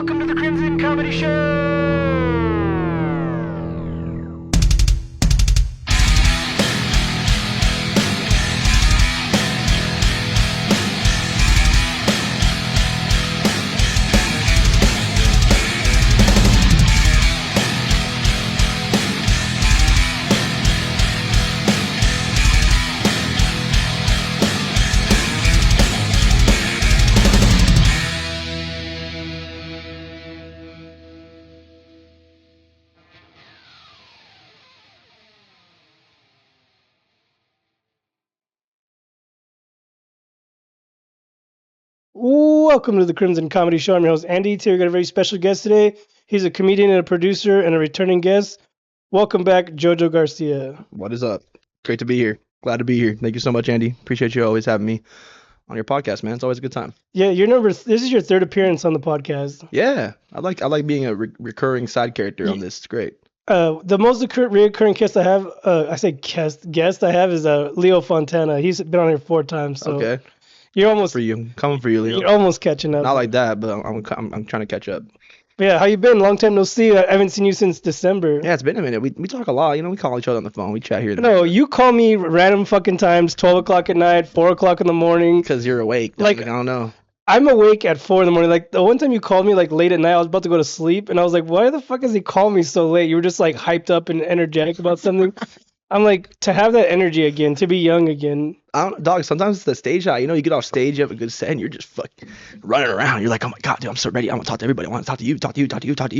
Welcome to the Crimson Comedy Show! Welcome to the Crimson Comedy Show. I'm your host, Andy. Today we got a very special guest today. He's a comedian and a producer and a returning guest. Welcome back, Jojo Garcia. What is up? Great to be here. Glad to be here. Thank you so much, Andy. Appreciate you always having me on your podcast, man. It's always a good time. Yeah, this is your third appearance on the podcast. Yeah, I like being a recurring side character on this. It's great. The most recurring guest I have, guest I have is Leo Fontana. He's been on here 4 times. So Okay. You're almost Coming for you, Leo. You're almost catching up. Not like that, but I'm trying to catch up. Yeah, how you been? Long time no see. I haven't seen you since December. Yeah, it's been a minute. We talk a lot. You know, we call each other on the phone. We chat here. No, you call me random fucking times, 12 o'clock at night, 4 o'clock in the morning. Because you're awake. Like, I don't know. I'm awake at 4 in the morning. Like, the one time you called me, like, late at night, I was about to go to sleep, and I was like, why the fuck is he calling me so late? You were just, like, hyped up and energetic about something. I'm like, to have that energy again, to be young again. Dog, sometimes it's the stage shot. You know, you get off stage, you have a good set, and you're just fucking running around. You're like, oh my God, dude, I'm so ready. I want to talk to everybody. I want to talk to you,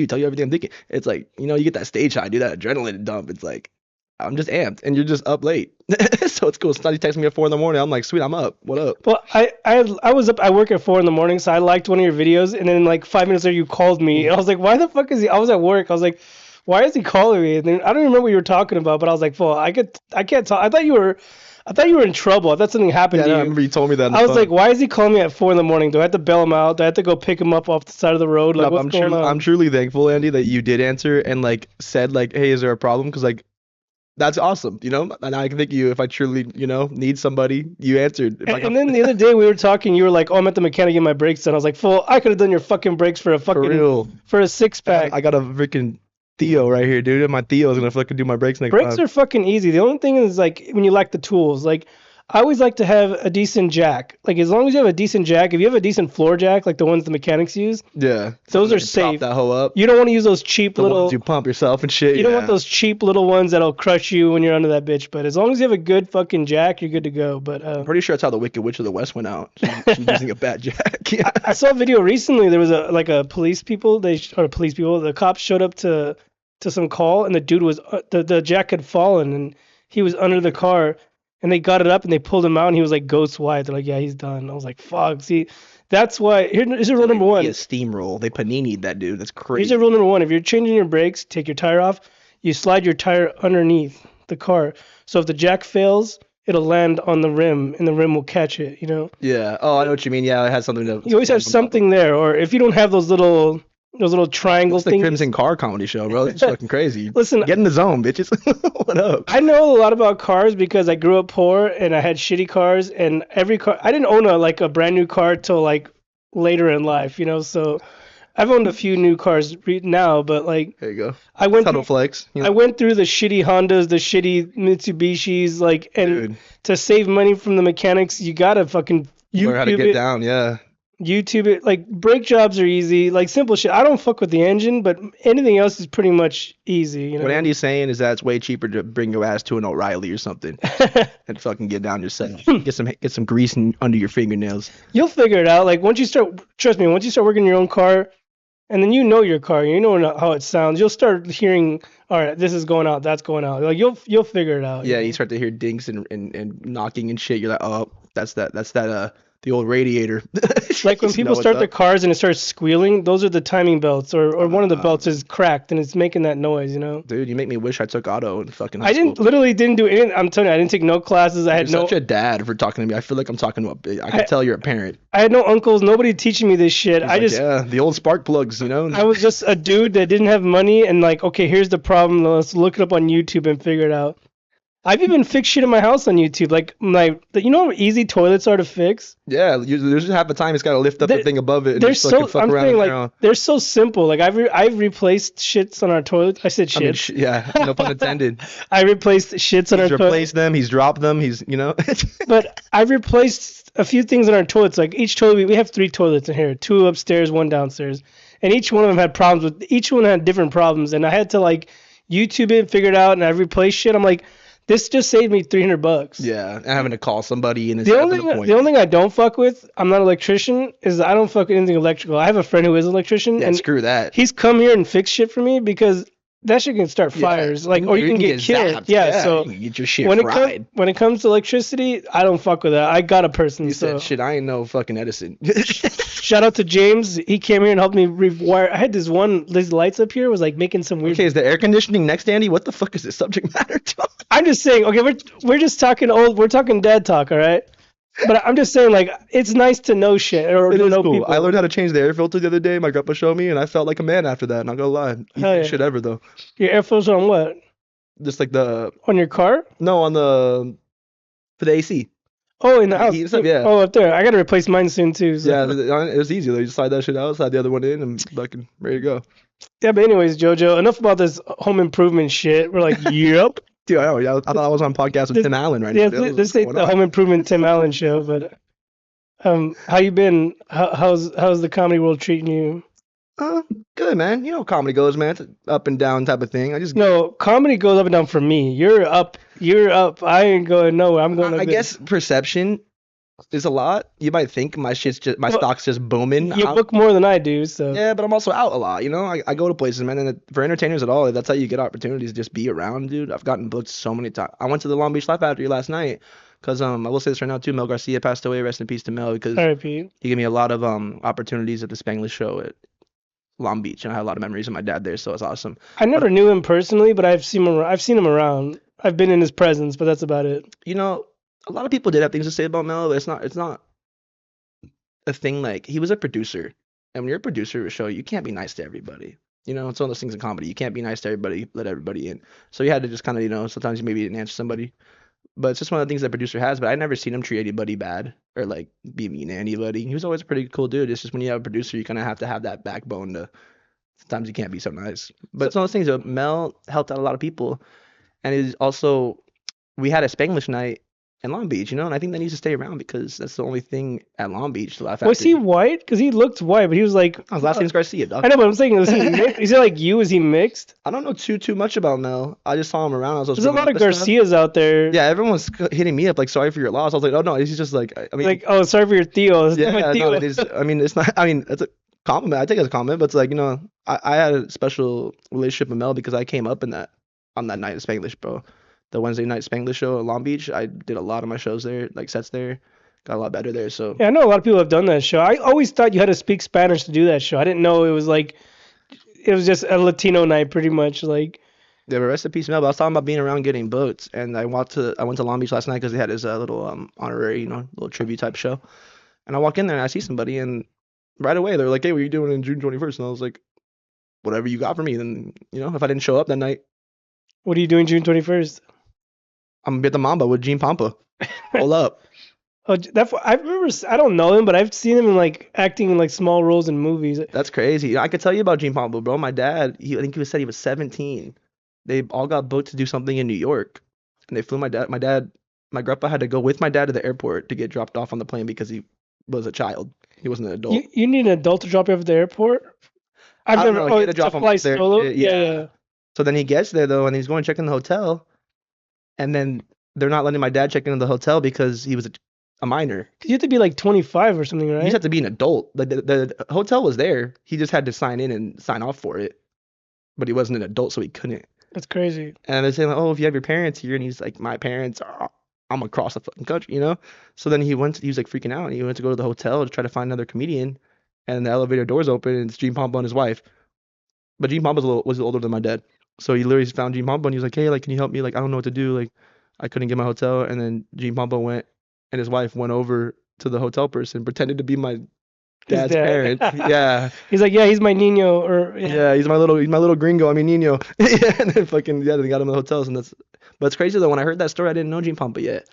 tell you everything I'm thinking. It's like, you know, you get that stage shot, do that adrenaline dump. It's like, I'm just amped, and you're just up late. So it's cool. Sometimes you text me at 4 in the morning. I'm like, sweet, I'm up. What up? Well, I was up. I work at 4 in the morning, so I liked one of your videos, and then like 5 minutes later, you called me, and I was like, why the fuck is he? I was at work. I was like, why is he calling me? And then I don't remember what you were talking about, but I was like, well, I can't talk. I thought you were in trouble. I thought something happened to you. I remember you told me that. I was like, why is he calling me at 4 in the morning? Do I have to bail him out? Do I have to go pick him up off the side of the road? Like, what's going on? I'm truly thankful, Andy, that you did answer and like said like, hey, is there a problem? Because like, that's awesome, you know. And I can think of you if I truly, you know, need somebody. You answered. And then the other day we were talking. You were like, "Oh, I'm at the mechanic getting my brakes done." I was like, "Fool, I could have done your fucking brakes for a fucking for a 6-pack." I got a freaking Theo right here, dude. And my Theo is gonna fucking do my brakes next time. Brakes are fucking easy. The only thing is like when you lack the tools. Like I always like to have a decent jack. Like as long as you have a decent jack, if you have a decent floor jack, like the ones the mechanics use, yeah, those are safe. Prop that hoe up. You don't want to use those cheap the little. Ones you pump yourself and shit. You don't want those cheap little ones that'll crush you when you're under that bitch. But as long as you have a good fucking jack, you're good to go. But I'm pretty sure that's how the Wicked Witch of the West went out. She's using a bad jack. Yeah. I saw a video recently. There was a police people. The cops showed up to some call, and the dude was the jack had fallen, and he was under the car. And they got it up and they pulled him out and he was like ghost white. They're like, yeah, he's done. I was like, fuck. See, that's why. Here's rule number 1. He has steamroll. They panini'd that dude. That's crazy. Here's rule number 1. If you're changing your brakes, take your tire off. You slide your tire underneath the car. So if the jack fails, it'll land on the rim and the rim will catch it, you know? Yeah. Oh, I know what you mean. Yeah, it has something to. You always have something there. Or if you don't have those little triangle things. It's the Crimson Car Comedy Show, bro. It's fucking crazy. Listen, get in the zone, bitches. What up? I know a lot about cars because I grew up poor and I had shitty cars, and every car I didn't own a brand new car till like later in life, you know. So I've owned a few new cars now, but like there you go. I went Subtle flex. You know? I went through the shitty Hondas, the shitty Mitsubishis, like, and Dude. To save money from the mechanics, you gotta fucking learn how to get down. Yeah. YouTube it. Like brake jobs are easy, like simple shit. I don't fuck with the engine, but anything else is pretty much easy, you know. What Andy's saying is that it's way cheaper to bring your ass to an O'Reilly or something and fucking get down yourself. Get some grease under your fingernails. You'll figure it out. Like once you start working your own car, and then you know your car, you know how it sounds. You'll start hearing, all right, this is going out, that's going out. Like you'll figure it out. Yeah, you start to hear dinks and knocking and shit. You're like, oh, that's that the old radiator. Like when people start their cars and it starts squealing, those are the timing belts, or one of the belts is cracked and it's making that noise, you know. Dude, you make me wish I took auto in fucking high I school. didn't do anything. I'm telling you, I didn't take no classes. You're such a dad for talking to me. I feel like I'm talking to I can tell you're a parent. I had no uncles, nobody teaching me this shit. Yeah, the old spark plugs, you know. I was just a dude that didn't have money and like, okay, here's the problem. Let's look it up on YouTube and figure it out. I've even fixed shit in my house on YouTube. Like you know how easy toilets are to fix? Yeah, there's just half the time it's got to lift up the They're, thing above it and they're just fucking so. fuck I'm around saying in like there. they're so simple. Like I've replaced shits on our toilet. I said I mean, shits. yeah, no pun intended. I replaced shits on our He's toilet. replaced them. He's dropped them. He's, But I've replaced a few things on our toilets. Like each toilet, we have 3 toilets in here, 2 upstairs, 1 downstairs, and each one of them had problems with. Each one had different problems, and I had to like YouTube it, figure it out, and I replaced shit. I'm like, this just saved me $300. yeah, and having to call somebody and it's The up only an thing, the appointment. only thing I don't fuck with, I'm not an electrician, is I don't fuck with anything electrical. I have a friend who is an electrician, Yeah, and screw that. he's come here and fixed shit for me because that shit can start fires, like, or you can get killed. zapped. Yeah, so you can get your shit when fried. when it comes to electricity, I don't fuck with that. I got a person. You So said, shit, I ain't no fucking Edison. shout out to James. He came here and helped me rewire. I had these lights up here was like making some weird. Okay, is the air conditioning next, Andy? What the fuck is this subject matter to? I'm just saying. Okay, we're just talking old. We're talking dad talk, all right? But I'm just saying, like, it's nice to know shit or It to is know cool. people. I learned how to change the air filter the other day. My grandpa showed me, and I felt like a man after that. Not gonna lie. Hell yeah. Shit ever though. Your air filter on what? Just like the On your car? no on the for the AC. Oh, in the house. Heat stuff, yeah. Oh, up there. I gotta replace mine soon too. So. Yeah, it was easy though. You just slide that shit out, slide the other one in, and fucking ready to go. Yeah, but anyways, Jojo, enough about this home improvement shit. We're like, yep. Dude, I know. Yeah, I thought I was on podcast with This- Tim Allen right Yeah, now. this ain't the home improvement Tim Allen show, but how you been? How's the comedy world treating you? Good man. You know how comedy goes, man. It's an up and down type of thing. I just No, comedy goes up and down for me. You're up. You're up. I ain't going nowhere. I'm going. I Up guess perception is a lot. You might think my Well, stock's just booming. you book more than I do, so. Yeah, but I'm also out a lot. You know, I go to places, man, and for entertainers at all, that's how you get opportunities. Just be around, dude. I've gotten booked so many times. I went to the Long Beach Life Factory last night because I will say this right now too. Mel Garcia passed away. Rest in peace to Mel because All right, Pete. he gave me a lot of opportunities at the Spanglish show at Long Beach, and I had a lot of memories of my dad there, so it's awesome. I never knew him personally, but I've seen him. I've seen him around. I've been in his presence, but that's about it. You know, a lot of people did have things to say about Mel, but it's not a thing. Like, he was a producer, and when you're a producer of a show, you can't be nice to everybody. You know, it's one of those things in comedy. You can't be nice to everybody, let everybody in. So you had to just kind of, sometimes you maybe didn't answer somebody. But it's just one of the things that producer has. But I never seen him treat anybody bad or like be mean to anybody. He was always a pretty cool dude. It's just when you have a producer, you kind of have to have that backbone to. Sometimes you can't be so nice. But it's one of those things. That Mel helped out a lot of people, and it is also we had a Spanglish night in Long Beach, and I think that needs to stay around because that's the only thing at Long Beach. The Laugh Was he Factory. white? Because he looked white, but he was like. His last name's Garcia, dog. I know, but I'm saying, was he mixed? Is he like you? Is he mixed? I don't know too much about Mel. I just saw him around. I was There's a looking lot up of and stuff. Garcias out there. Yeah, everyone's hitting me up like, sorry for your loss. I was like, oh no, he's just like, I mean, Like, oh, sorry for your Theo. It's yeah, my no, Theo. it is. I mean, it's not. I mean, it's a compliment. I take it as a compliment, but it's like, I had a special relationship with Mel because I came up on that night of Spanglish, bro. The Wednesday night Spanglish show at Long Beach. I did a lot of my shows there, like sets there. Got a lot better there. So Yeah, I know a lot of people have done that show. I always thought you had to speak Spanish to do that show. I didn't know it was like, it was just a Latino night, pretty much. Like, yeah, but rest in peace, Mel. But I was talking about being around getting booked, and I went to Long Beach last night because they had his little honorary, little tribute type show. And I walk in there and I see somebody, and right away they're like, "Hey, what are you doing in June 21st?" And I was like, "Whatever you got for me." Then if I didn't show up that night, what are you doing June 21st? I'm gonna be at the Mamba with Gene Pampa. Hold up. Oh, I remember. I don't know him, but I've seen him in like acting in like small roles in movies. That's crazy. I could tell you about Gene Pampa, bro. My dad, I think said he was 17. They all got booked to do something in New York, and they flew my dad. My grandpa had to go with my dad to the airport to get dropped off on the plane because he was a child. He wasn't an adult. You need an adult to drop you off at the airport? I've I don't never. know, Oh, he had to it's drop a him fly off there. solo. Yeah. So then he gets there though, and he's going to check in the hotel, and then they're not letting my dad check into the hotel because he was a minor. 'Cause you have to be like 25 or something, You right? just have to be an adult. The hotel was there. He just had to sign in and sign off for it, but he wasn't an adult, so he couldn't. That's crazy. And they're saying, like, oh, if you have your parents here, and he's like, my parents are, I'm across the fucking country. So then he was like freaking out, and he went to go to the hotel to try to find another comedian, and the elevator doors open, and it's Gene Pompa and his wife. But Gene Pompa was older than my dad, so he literally found Gene Pompa, and he was like, hey, like, can you help me? Like, I don't know what to do. Like, I couldn't get my hotel, and then Gene Pompa went, and his wife went over to the hotel person, pretended to be my dad's dad. parents. Yeah. He's like, yeah, he's my Nino, or Yeah, he's my little gringo. I mean Nino. Yeah, and then fucking they got him in the hotels, and But it's crazy though. When I heard that story, I didn't know Gene Pompa yet.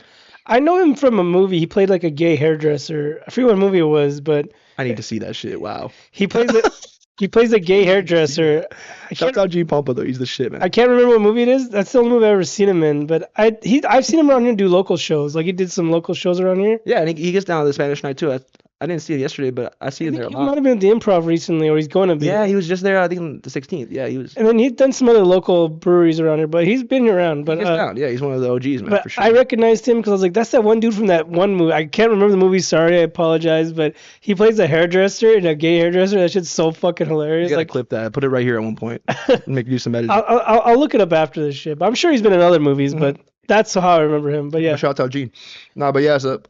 I know him from a movie. He played like a gay hairdresser. I forget what movie it was, but I need to see that shit. Wow. he plays a he plays a gay hairdresser. Shout out Gene Pompa though. He's the shit, man. I can't remember what movie it is. That's the only movie I've ever seen him in. But I've seen him around here do local shows. Like he did some local shows around here. Yeah, and he gets down to the Spanish Night too. I didn't see it yesterday, but I see I him think there a he lot. might have been at the Improv recently, or he's going to be. Yeah, he was just there. I think on the 16th. Yeah, he was. And then he's done some other local breweries around here, but he's been around. But He gets down. Yeah, he's one of the OGs, man, but for sure. I recognized him because I was like, that's that one dude from that one movie. I can't remember the movie. Sorry, I apologize. But he plays a hairdresser and a gay hairdresser. That shit's so fucking You hilarious. gotta Like, clip that. Put it right here at one point. Make you some editing. I'll look it up after this shit. But I'm sure he's been in other movies, but that's how I remember him. But yeah, Shout out Gene. Nah, but yeah, so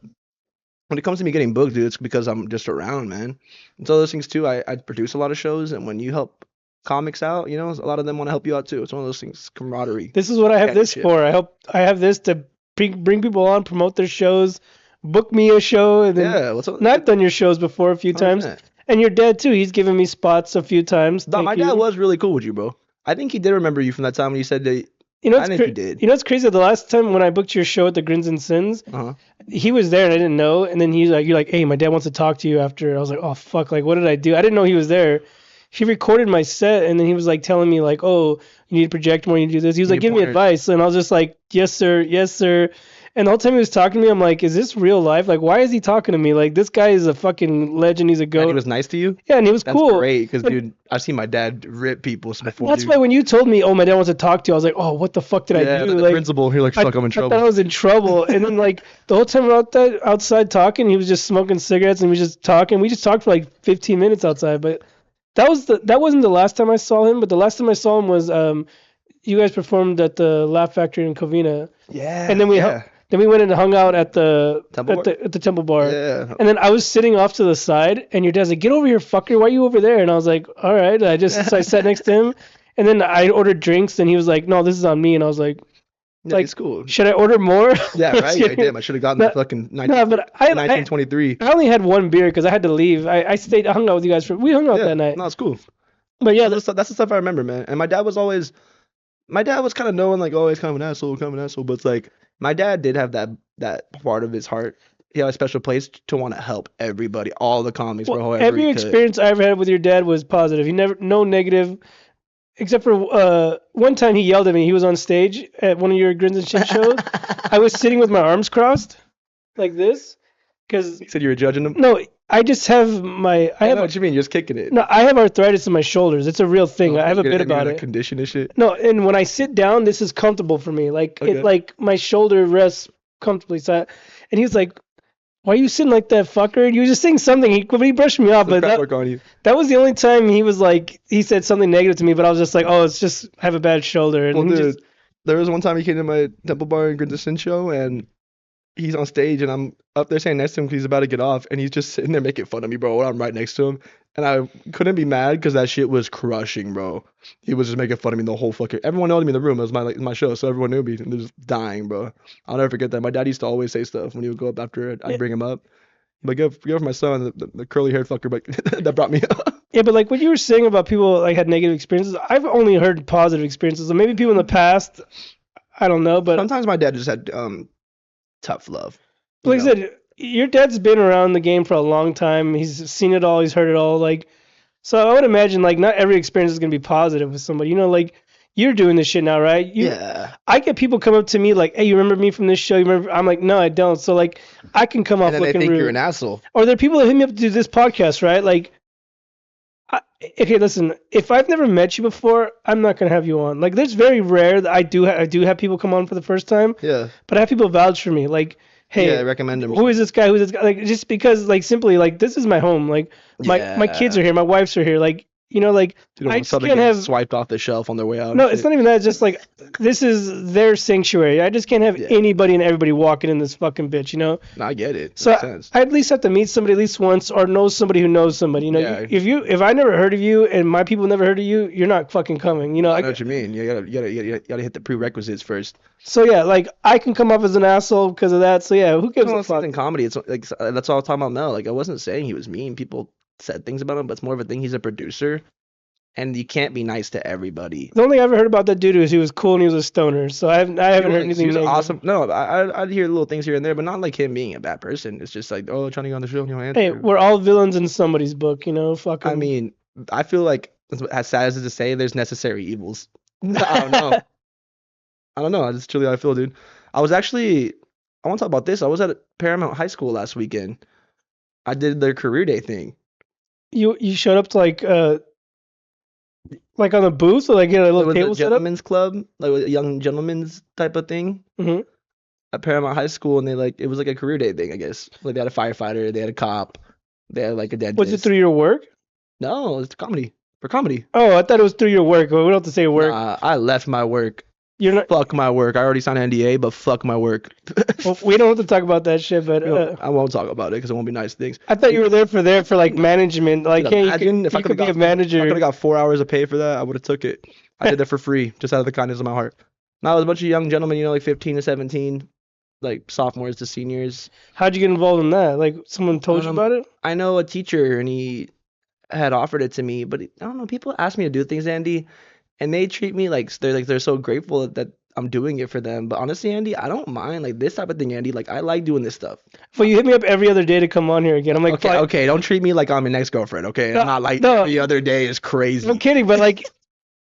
when it comes to me getting booked, dude, it's because I'm just around, man. It's all those things too. I produce a lot of shows, and when you help comics out, you know, a lot of them want to help you out too. It's one of those things, camaraderie. this is what I have this Shit. for. I have this to bring people on, promote their shows, book me a show, and then. Yeah, what's up? And I've done your shows before a few times. 100%. And your dad too. He's given me spots a few times. Nah, Thank my you. dad was really cool with you, bro. I think he did remember you from that time when you said that. You know, I think he did. You know what's crazy? The last time when I booked your show at the Grins and Sins, Uh-huh. he was there and I didn't know. And then you're like, hey, my dad wants to talk to you after. I was like, oh fuck, like what did I do? I didn't know he was there. He recorded my set and then he was like telling me like, oh, you need to project more, you need to do this. He was You like, need give me pointers. advice, and I was just like, yes sir, yes sir. And the whole time he was talking to me, I'm like, is this real life? Like, why is he talking to me? Like, this guy is a fucking legend. He's a And goat. he was nice to you. Yeah, and he was That's cool. great, because But- dude, I've seen my dad rip people before. That's dude. why when you told me, oh, my dad wants to talk to you, I was like, oh, what the fuck did I Yeah, do? the Like, principal. You're like, fuck, I'm in I thought I trouble. was in trouble. And then like the whole time we're outside talking, he was just smoking cigarettes and we just talking. We just talked for like 15 minutes outside. But that wasn't the last time I saw him. But the last time I saw him was you guys performed at the Laugh Factory in Covina, Yeah. and then we yeah. went and hung out at the Temple Bar? at the Temple Bar. Yeah. And then I was sitting off to the side, and your dad's like, "Get over here, fucker! Why are you over there?" And I was like, "All right." So I sat next to him, and then I ordered drinks, and he was like, "No, this is on me." And I was like, Yeah, like, it's cool. "Should I order more?" Yeah, right. I did. I should have gotten the No, fucking No, but I 1923. only had one beer because I had to leave. I hung out with you guys we hung out Yeah, that night. no, it's cool. But yeah, That's the stuff I remember, man. And my dad was kind of knowing, like, oh, he's kind of an asshole, But it's like, my dad did have that part of his heart. He had a special place to want to help everybody, all the comics, well, bro. However every he could. experience I ever had with your dad was positive. He never no negative, except for one time he yelled at me. He was on stage at one of your Grins and Shit shows. I was sitting with my arms crossed, like this, because He said you were judging him. no, I just have I know what you mean. You're just kicking it. no, I have arthritis in my shoulders. It's a real thing. I have a You're bit gonna about like it. Condition and shit. No, and when I sit down, this is comfortable for me. Like Okay. like my shoulder rests comfortably. And he was like, "Why are you sitting like that, fucker?" And he was just saying something. He brushed me off, Some but crap work on you. that was the only time he said something negative to me. But I was just like, "Oh, it's just I have a bad shoulder." And Well, he dude, just, there was one time he came to my Temple Bar and Grinderson show, and he's on stage, and I'm up there standing next to him because he's about to get off, and he's just sitting there making fun of me, bro. I'm right next to him, and I couldn't be mad because that shit was crushing, bro. He was just making fun of me the whole fucking. Everyone knew me in the room. It was my show, so everyone knew me, and they're just dying, bro. I'll never forget that. My dad used to always say stuff when he would go up after it. I'd bring him up. But give for my son, the curly haired fucker, but that brought me up. yeah, but like what you were saying about people like had negative experiences, I've only heard positive experiences. So maybe people in the past, I don't know, but Sometimes my dad just had tough love. like you I know? said, your dad's been around the game for a long time. He's seen it all. He's heard it all. Like, so I would imagine like not every experience is gonna be positive with somebody. You know, like you're doing this shit now, right? Yeah. I get people come up to me like, "Hey, you remember me from this show? You remember?" I'm like, "No, I don't." So like, I can come off And then they looking think rude. you're an asshole. Or there are people that hit me up to do this podcast, right? Like, okay, listen, if I've never met you before, I'm not gonna have you on. Like, there's very rare that I do have people come on for the first time, Yeah. but I have people vouch for me, like, hey, Yeah, I recommend him. who is this guy? Who's this guy? Like, just because, like, simply, like, this is my home. Like, my kids are here, my wife's are here. Like, you know, like, Dude, I when just something can't gets have. swiped off the shelf on their way out. No, and it's shit. not even that. It's just like this is their sanctuary. I just can't have Yeah. anybody and everybody walking in this fucking bitch, you know. No, I get it. So Makes sense. I at least have to meet somebody at least once, or know somebody who knows somebody. You know, Yeah. if I never heard of you and my people never heard of you, you're not fucking coming. You know, I know what you mean. You gotta hit the prerequisites first. so yeah, like I can come off as an asshole because of that. So yeah, who gives Well, a it's fuck? in comedy. It's like that's all I was talking about Mel. Like I wasn't saying he was mean. People said things about him, but it's more of a thing. He's a producer. and you can't be nice to everybody. The only thing I ever heard about that dude is he was cool and he was a stoner. So I haven't heard anything He was negative. awesome. No, I'd hear little things here and there, but not like him being a bad person. It's just like, oh, trying to get on the show and you don't Hey, answer. we're all villains in somebody's book, you know. Fuck 'em. I mean, I feel like as sad as it is to say, there's necessary evils. I don't know. I don't know. That's truly how I feel, dude. I was actually, I want to talk about this. I was at Paramount High School last weekend. I did their career day thing. You showed up to like on a booth or like a It little was a table set up. gentleman's club, like a young gentleman's type of thing hmm at Paramount High School, and it was like a career day thing, I guess. Like they had a firefighter, they had a cop, they had like a dentist. Was it through your work? No, it's comedy. For comedy. Oh, I thought it was through your work. Well, we don't have to say work. Nah, I left my work. You're not. Fuck my work. I already signed an NDA, but fuck my work. Well, we don't have to talk about that shit. But I won't talk about it because it won't be nice things. I thought you were there for like management. Like, hey, Imagine if I you could could be a have manager. got 4 hours of pay for that, I would have took it. I did that for free, just out of the kindness of my heart. Now it was a bunch of young gentlemen, like 15 to 17, like sophomores to seniors. How'd you get involved in that? Like, someone told you about it? I know a teacher, and he had offered it to me, but I don't know. People ask me to do things, Andy, and they treat me like they're so grateful that I'm doing it for them. But honestly, Andy, I don't mind like this type of thing, Andy. Like I like doing this stuff. Well, you hit me up every other day to come on here again. I'm like, Okay, don't treat me like I'm your ex-girlfriend, okay? No, I'm not like no. every other day is crazy. I'm kidding, but like,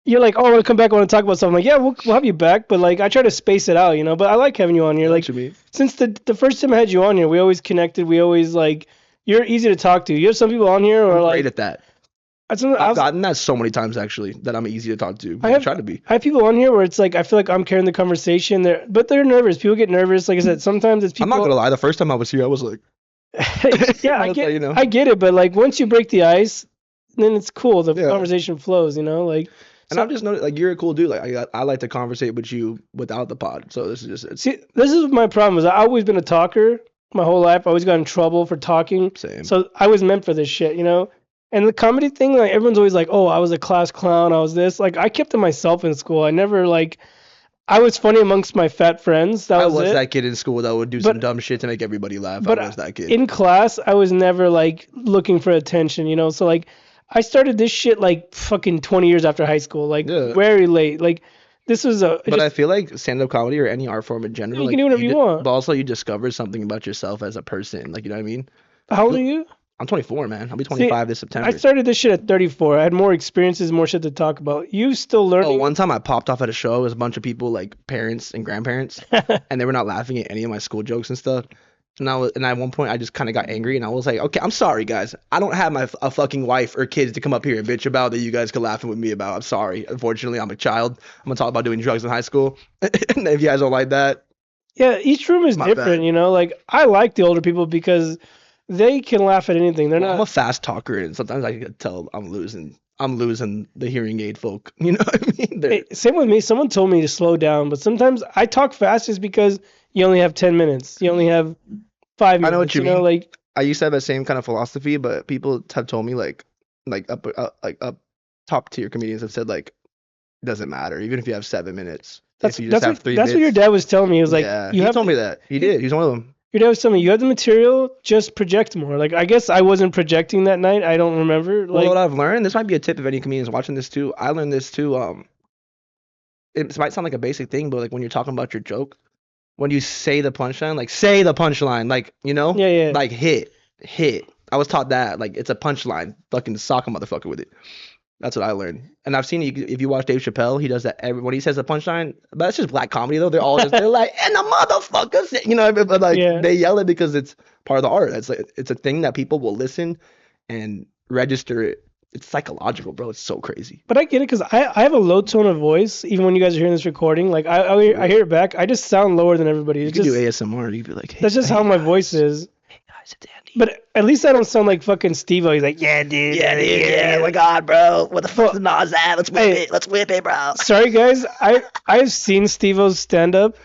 you're like, oh, I want to come back. I want to talk about something. I'm like, yeah, we'll have you back, but like, I try to space it out, you know. But I like having you on here. Like, since the first time I had you on here, we always connected. We always like, you're easy to talk to. You have some people on here who are I'm like, great at that. I've gotten that so many times actually that I'm easy to talk to. I try to be. I have people on here where it's like I feel like I'm carrying the conversation. But they're nervous. People get nervous. Like I said, sometimes it's people. I'm not gonna lie. The first time I was here, I was like, yeah, I get it. But like once you break the ice, then it's cool. The conversation flows, you know. Like, and I've just noticed like you're a cool dude. Like I like to conversate with you without the pod. So this is just see, this is my problem. Is I've always been a talker my whole life. I always got in trouble for talking. Same. So I was meant for this shit, you know. And the comedy thing, like everyone's always like, oh, I was a class clown, I was this. Like I kept to myself in school. I never like, I was funny amongst my fat friends. I was that kid in school that would do some dumb shit to make everybody laugh. But I was that kid. In class, I was never like looking for attention, you know. So like, I started this shit like fucking 20 years after high school, like very late. Like this was I feel like stand-up comedy or any art form in general, you can do whatever you want. But also you discover something about yourself as a person. Like you know what I mean? How old are you? I'm 24, man. I'll be 25 this September. I started this shit at 34. I had more experiences, more shit to talk about. You still learning? Oh, one time I popped off at a show. It was a bunch of people, like parents and grandparents, and they were not laughing at any of my school jokes and stuff. And at one point I just kind of got angry, and I was like, okay, I'm sorry, guys. I don't have a fucking wife or kids to come up here and bitch about that you guys could laugh with me about. I'm sorry. Unfortunately, I'm a child. I'm gonna talk about doing drugs in high school. And if you guys don't like that, yeah, each room is different, you know. Like I like the older people because they can laugh at anything. They're not. I'm a fast talker, and sometimes I can tell I'm losing the hearing aid folk. You know what I mean? Hey, same with me. Someone told me to slow down, but sometimes I talk fast just because you only have 10 minutes. You only have 5 minutes. I know what you mean. Know, like I used to have that same kind of philosophy, but people have told me like up top tier comedians have said like it doesn't matter even if you have 7 minutes. If you just have 3 minutes. That's what your dad was telling me. He was like, yeah, he told me that. He did. He's one of them. Your dad was telling me you have the material, just project more. Like I guess I wasn't projecting that night. I don't remember. Like, well, what I've learned, this might be a tip if any comedians watching this too. I learned this too. It might sound like a basic thing, but like when you're talking about your joke, when you say the punchline, like say the punchline, like you know, like hit. I was taught that like it's a punchline. Fucking sock a motherfucker with it. That's what I learned. And I've seen if you watch Dave Chappelle, he does that when he says a punchline. But that's just black comedy though. They're all they're like, and the motherfuckers, you know, but like they yell it because it's part of the art. It's a thing that people will listen and register it. It's psychological, bro. It's so crazy. But I get it because I have a low tone of voice. Even when you guys are hearing this recording, like I hear it back. I just sound lower than everybody. You can do ASMR. You'd be like, hey, that's just how my voice is. Hey guys, it's Andy. But at least I don't sound like fucking Steve-O. He's like, yeah, dude. Yeah. Oh my God, bro. What the fuck is Nas at? Let's whip it. Let's whip it, bro. Sorry, guys. I've seen Steve-O's stand-up.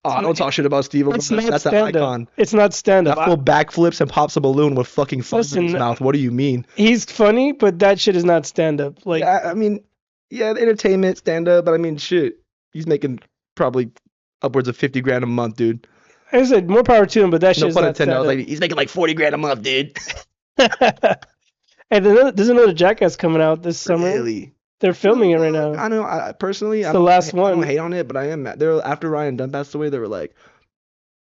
Oh, don't talk shit about Steve-O. That's an icon. It's not stand-up. That full backflips and pops a balloon with fucking fun in his mouth. What do you mean? He's funny, but that shit is not stand-up. Like, I mean, yeah, the entertainment stand-up, but I mean, shit. He's making probably upwards of $50,000 a month, dude. I said more power to him, but that shit is not stand-up. Like, he's making like $40,000 a month, dude. And there's another Jackass coming out this summer. Really? They're filming it right now. I know. I personally, It's I the don't, last I one. don't hate on it, but I am mad. After Ryan Dunn passed away, they were like,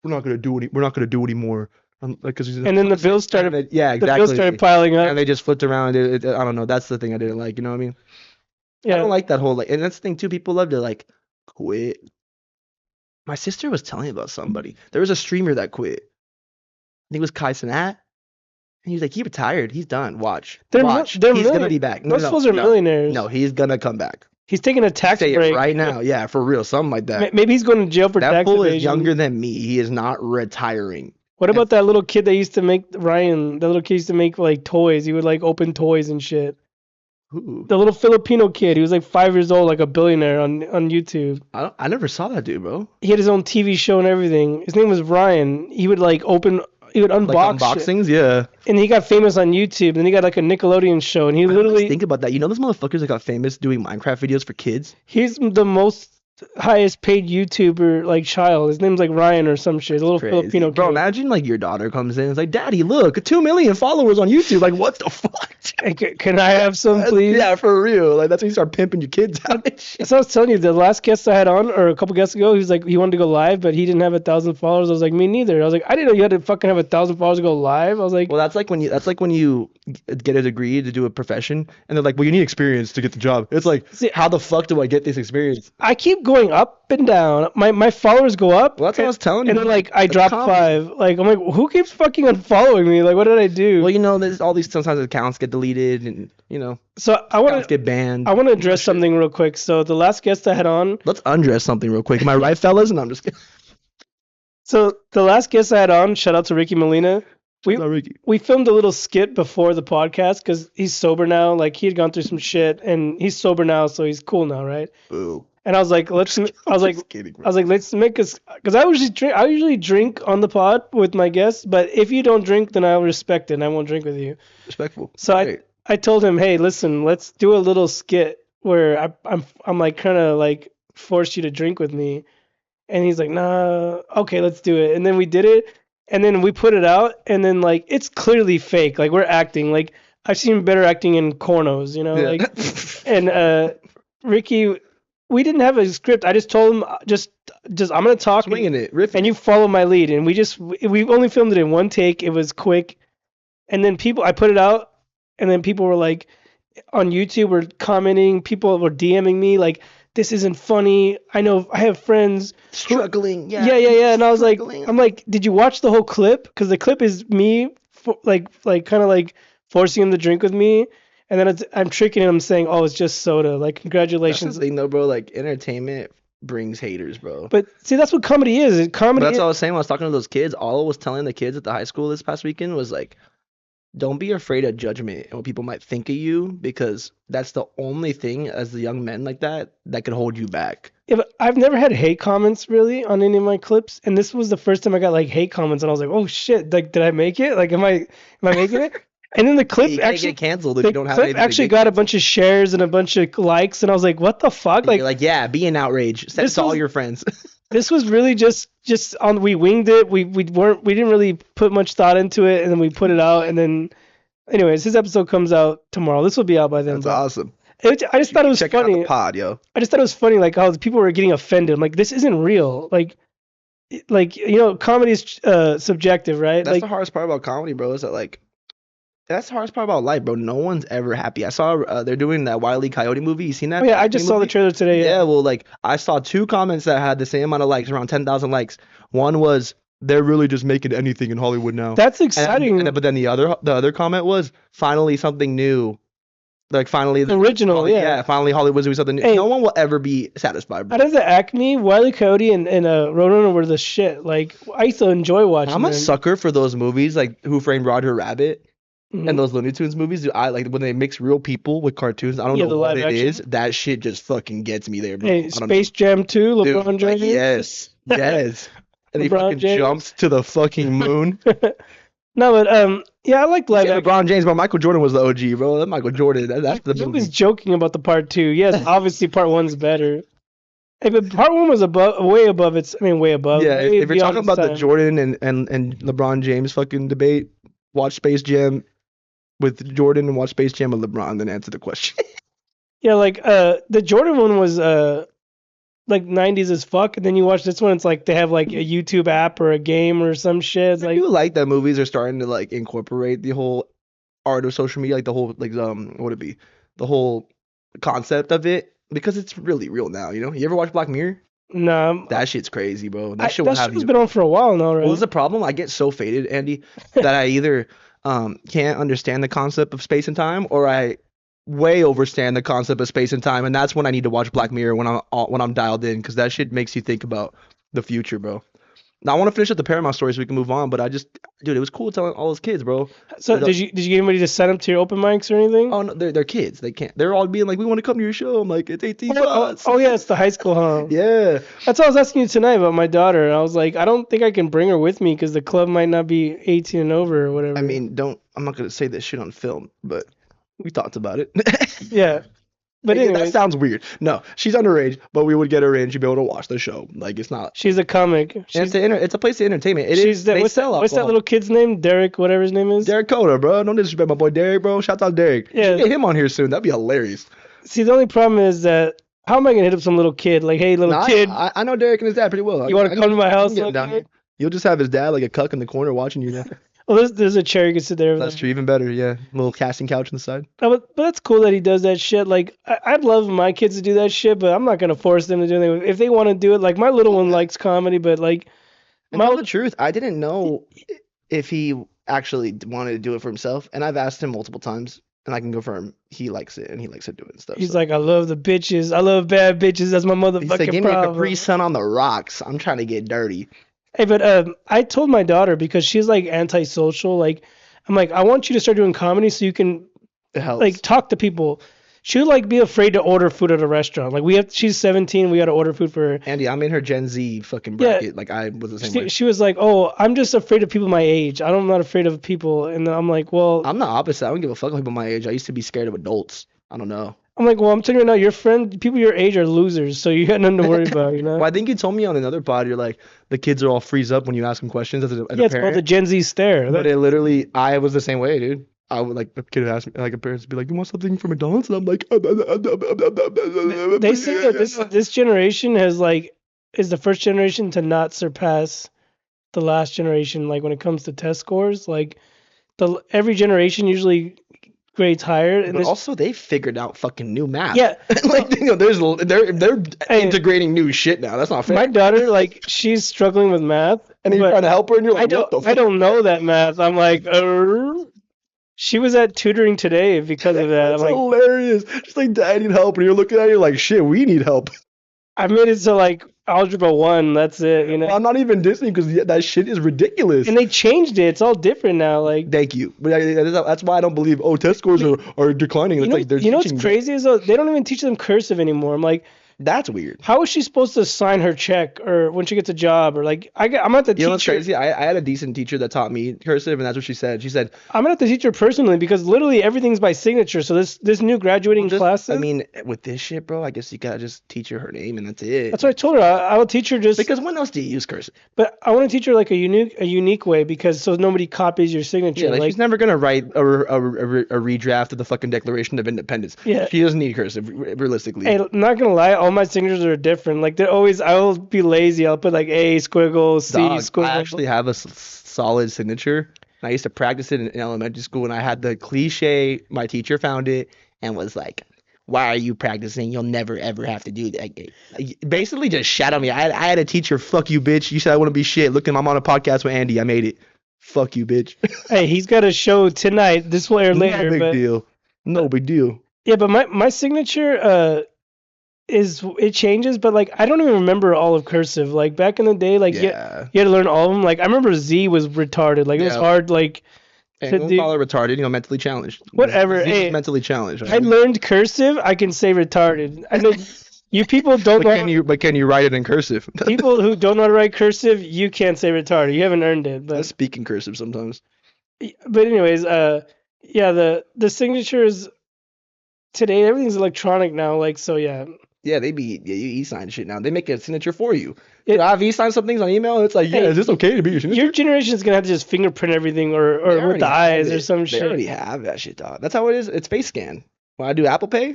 we're not gonna do anymore. Because And then the bills started. yeah, The bills started exactly. piling up. And they just flipped around. I don't know. That's the thing I didn't like. You know what I mean? I Yeah. don't like that whole like, and that's the thing too. People love to like quit. My sister was telling me about somebody. There was a streamer that quit. I think it was Kai Cenat. And he was like, he retired. He's done. Watch. They're He's gonna be back. Those fools are millionaires. No, he's gonna come back. He's taking a tax Say break it right now. Yeah, for real. Something like that. Maybe he's going to jail for That tax fool evasion. is younger than me. He is not retiring. What about that little kid that used to make Ryan? The little kid used to make like toys. He would like open toys and shit. Who? The little Filipino kid. He was like 5 years old, like a billionaire on YouTube. I never saw that dude, bro. He had his own TV show and everything. His name was Ryan. He would like he would unbox Like unboxings, shit. yeah. And he got famous on YouTube. Then he got like a Nickelodeon show, and he literally think about that. You know those motherfuckers that got famous doing Minecraft videos for kids? He's the most highest paid YouTuber like child. His name's like Ryan or some shit. A little Crazy. Filipino kid. Bro, imagine like your daughter comes in and is like, Daddy, look, 2 million followers on YouTube. Like, what the fuck? Hey, can I have some, please? Yeah, for real. Like, that's when you start pimping your kids out and shit. So I was telling you, the last guest I had on, or a couple guests ago, he was like, he wanted to go live, but he didn't have 1,000 followers. I was like, me neither. I was like, I didn't know you had to fucking have 1,000 followers to go live. I was like, Well, that's like when you get a degree to do a profession, and they're like, well, you need experience to get the job. It's like, See, how the fuck do I get this experience? I keep going up and down. My followers go up. Well, that's what I was telling you. And then like I That's dropped common. 5. Like I'm like, who keeps fucking unfollowing me? Like what did I do? Well, you know, there's all these sometimes accounts get deleted, and you know, So I want accounts to get banned. I want to address something real quick. So the last guest I had on. Let's undress something real quick. Am I right, fellas? No, I'm just kidding. So the last guest I had on, shout out to Ricky Molina. Ricky. We filmed a little skit before the podcast because he's sober now. Like he had gone through some shit, and he's sober now, so he's cool now, right? Boo. And I was like, let's make us, because I usually drink on the pod with my guests, but if you don't drink, then I'll respect it and I won't drink with you. Respectful. So Great. I told him, hey, listen, let's do a little skit where I'm like kind of like force you to drink with me, and he's like, nah, okay, let's do it. And then we did it, and then we put it out, and then like it's clearly fake, like we're acting. Like I've seen better acting in cornos, you know, Yeah. like and Ricky. We didn't have a script. I just told him, just I'm gonna talk, Swinging it, riffing. and you follow my lead. And we only filmed it in one take. It was quick, and then I put it out, and then people were like, on YouTube were commenting. People were DMing me like, this isn't funny. I know I have friends Struggling. Yeah. yeah. And I was like, Struggling. I'm like, did you watch the whole clip? Because the clip is me, like kind of like forcing him to drink with me. And then I'm tricking him, saying, "Oh, it's just soda." Like, That's congratulations. the thing, though, bro. Like, entertainment brings haters, bro. But see, that's what comedy is. Comedy. But that's what I was saying when I was talking to those kids. All I was telling the kids at the high school this past weekend was like, don't be afraid of judgment and what people might think of you, because that's the only thing as the young men like that could hold you back. I've never had hate comments really on any of my clips, and this was the first time I got like hate comments, and I was like, "Oh shit! Like, did I make it? Like, am I making it?" And then the clip You can't actually get canceled if the you don't have clip anything to actually get got a bunch of shares and a bunch of likes, and I was like, "What the fuck?" You're like, yeah, be an outrage. Send it to all your friends. This was really just on. We winged it. We didn't really put much thought into it, and then we put it out, and then, anyways, his episode comes out tomorrow. This will be out by then. That's but awesome. I just thought it was Check out funny. the pod, yo. I just thought it was funny, like how people were getting offended. I'm like, this isn't real. Like you know, comedy is subjective, right? That's like the hardest part about comedy, bro. Is that like, that's the hardest part about life, bro. No one's ever happy. I saw they're doing that Wile E. Coyote movie. You seen that? oh yeah, I just saw the trailer today. Yeah, well, like I saw 2 comments that had the same amount of likes, around 10,000 likes. One was, they're really just making anything in Hollywood now. That's exciting. But then the other comment was, finally something new. Like finally Original, yeah. Finally Hollywood's doing something new. Hey, no one will ever be satisfied, bro. out of the Acme, Wile E. Coyote and Roadrunner were the shit. Like I used to enjoy watching I'm a them. sucker for those movies, like Who Framed Roger Rabbit. Mhm. And those Looney Tunes movies, dude, I like when they mix real people with cartoons. I don't Yeah, know the what live it action. is. That shit just fucking gets me there, bro. Hey, I don't know. Space Jam 2, LeBron Dude, James. yes, yes. And he LeBron fucking James. jumps to the fucking moon. No, but yeah, I like live Yeah, action. LeBron James, bro. Michael Jordan was the OG, bro. That Michael Jordan. That's the He movie. was joking about the part 2. Yes, obviously part 1's better. Hey, but part 1 was way above its. I mean, way above. Yeah, way if you're beyond talking its about the time. Jordan and LeBron James fucking debate, watch Space Jam with Jordan and watch Space Jam with LeBron, then answer the question. Yeah, like the Jordan one was like 90s as fuck, and then you watch this one, it's like they have like a YouTube app or a game or some shit. It's I like do like that movies are starting to like incorporate the whole art of social media, like the whole like what would it be, the whole concept of it, because it's really real now. You know, you ever watch Black Mirror? nah, That shit's crazy, bro. That shit will that have show's you. been on for a while now, Well, there's right? a problem. I get so faded, Andy, that I either can't understand the concept of space and time, or I way overstand the concept of space and time, and that's when I need to watch Black Mirror when I'm dialed in, because that shit makes you think about the future, bro. Now I want to finish up the Paramount story so we can move on, but dude, it was cool telling all those kids, bro. So did you get anybody to sign up to your open mics or anything? Oh no, they're kids. They can't. They're all being like, we want to come to your show. I'm like, it's 18 plus. Yeah, it's the high school, huh? Yeah. That's what I was asking you tonight about my daughter. I was like, I don't think I can bring her with me because the club might not be 18 and over or whatever. I mean, I'm not gonna say this shit on film, but we talked about it. Yeah, but Like, that anyways, sounds weird. No, she's underage, but we would get her in. She'd be able to watch the show. Like, it's not. she's a comic. And She's it's a place of entertainment. It she's is. that They what's sell what's that alcohol. little kid's name? Derek, whatever his name is. Derek Coda, bro. Don't disrespect my boy Derek, bro. Shout out Derek. You Yeah. should get him on here soon. That'd be hilarious. See, the only problem is that how am I gonna hit up some little kid? Like, hey, little Nah, kid, I know Derek and his dad pretty well. you want to come to my I house? can get him down Okay? here. You'll just have his dad like a cuck in the corner watching you now. Well, there's a chair you can sit there. That's true. Even better. Yeah. Little casting couch on the side. But that's cool that he does that shit. Like, I'd love my kids to do that shit, but I'm not gonna force them to do anything. If they want to do it, like my little one likes comedy, but like And tell the truth, I didn't know if he actually wanted to do it for himself, and I've asked him multiple times, and I can confirm he likes it, and he likes to do it and stuff. he's So. like, I love the bitches. I love bad bitches. That's my He said, motherfucking "Give me a problem. Capri Sun on the rocks. I'm trying to get dirty." Hey, but I told my daughter because she's like antisocial. Like, I'm like, I want you to start doing comedy so you can It helps. like talk to people. She would like be afraid to order food at a restaurant. Like she's 17. We got to order food for her. Andy, I'm in her Gen Z fucking Yeah. bracket. Like I was the same way. She was like, oh, I'm just afraid of people my age. I'm not afraid of people. And I'm like, well, I'm the opposite. I don't give a fuck about people my age. I used to be scared of adults. I don't know. I'm telling you right now, people your age are losers, so you got nothing to worry about, you know? Well, I think you told me on another pod, you're like, the kids are all freeze up when you ask them questions as a Yeah, it's called parent. the Gen Z stare. But it literally, I was the same way, dude. I would like the kid would ask me, like a parent would be like, "You want something from McDonald's?" And I'm like, They say that this generation is the first generation to not surpass the last generation, like when it comes to test scores. Like every generation usually grades higher, and But also, they figured out fucking new math. yeah, Like, they're Hey. integrating new shit now. That's not fair. my daughter, like, she's struggling with math, And you're but trying to help her, and you're like, what the I fuck? don't know that math. I'm like, she was at tutoring today because of that. I'm That's like, hilarious. She's like, "Dad, I need help," and you're looking at her like, "Shit, we need help." I made it to like algebra 1. That's it, you know. I'm not even dissing because that shit is ridiculous. And they changed it. It's all different now. Like, Thank you. But that's why I don't believe. Oh, test scores are declining. It's like they're what's teaching. crazy is though, they don't even teach them cursive anymore. I'm like, That's weird. how is she supposed to sign her check or when she gets a job or like I'm gonna have to You know what's teach her. crazy? I had a decent teacher that taught me cursive, and that's what she said. She said, I'm gonna have to teach her personally because literally everything's by signature. So this new graduating classes. I mean, with this shit, bro, I guess you gotta just teach her name, and that's it. that's what I told her. I will teach her just Because when else do you use cursive? but I want to teach her like a unique way because so nobody copies your signature. Yeah, like, like she's never gonna write a redraft of the fucking Declaration of Independence. Yeah. She doesn't need cursive, realistically. hey, I'm not gonna lie, all my signatures are different. Like they're always I will be lazy. I'll put like A squiggle, C Dog, squiggle. I actually have a solid signature. I used to practice it in elementary school, and I had the cliche. My teacher found it and was like, "Why are you practicing? You'll never ever have to do that." Basically, just shat on me. I had a teacher. Fuck you, bitch. You said I want to be shit. Look, I'm on a podcast with Andy. I made it. Fuck you, bitch. Hey, he's got a show tonight. This will air later. No big but deal. No big deal. yeah, but my signature it changes, but like I don't even remember all of cursive. Like back in the day, like Yeah. you had to learn all of them. Like I remember Z was retarded. Like it was Yeah. hard. Like Hey, to don't do. call her retarded. You know, mentally challenged. Whatever, He's hey, mentally challenged. I learned cursive. I can say retarded. I know you people don't know. But can you write it in cursive? People who don't know how to write cursive, you can't say retarded. You haven't earned it. I But speak in cursive sometimes. anyways, yeah, the signatures today everything's electronic now. Like so, yeah. Yeah, you e-sign shit now. They make a signature for you. Yeah. Dude, I've e-signed some things on email. It's like, yeah, Hey, is this okay to be your signature? Your generation is gonna have to just fingerprint everything or They with already the have eyes or it. some They shit. already have that shit, dog. That's how it is. It's face scan. When I do Apple Pay,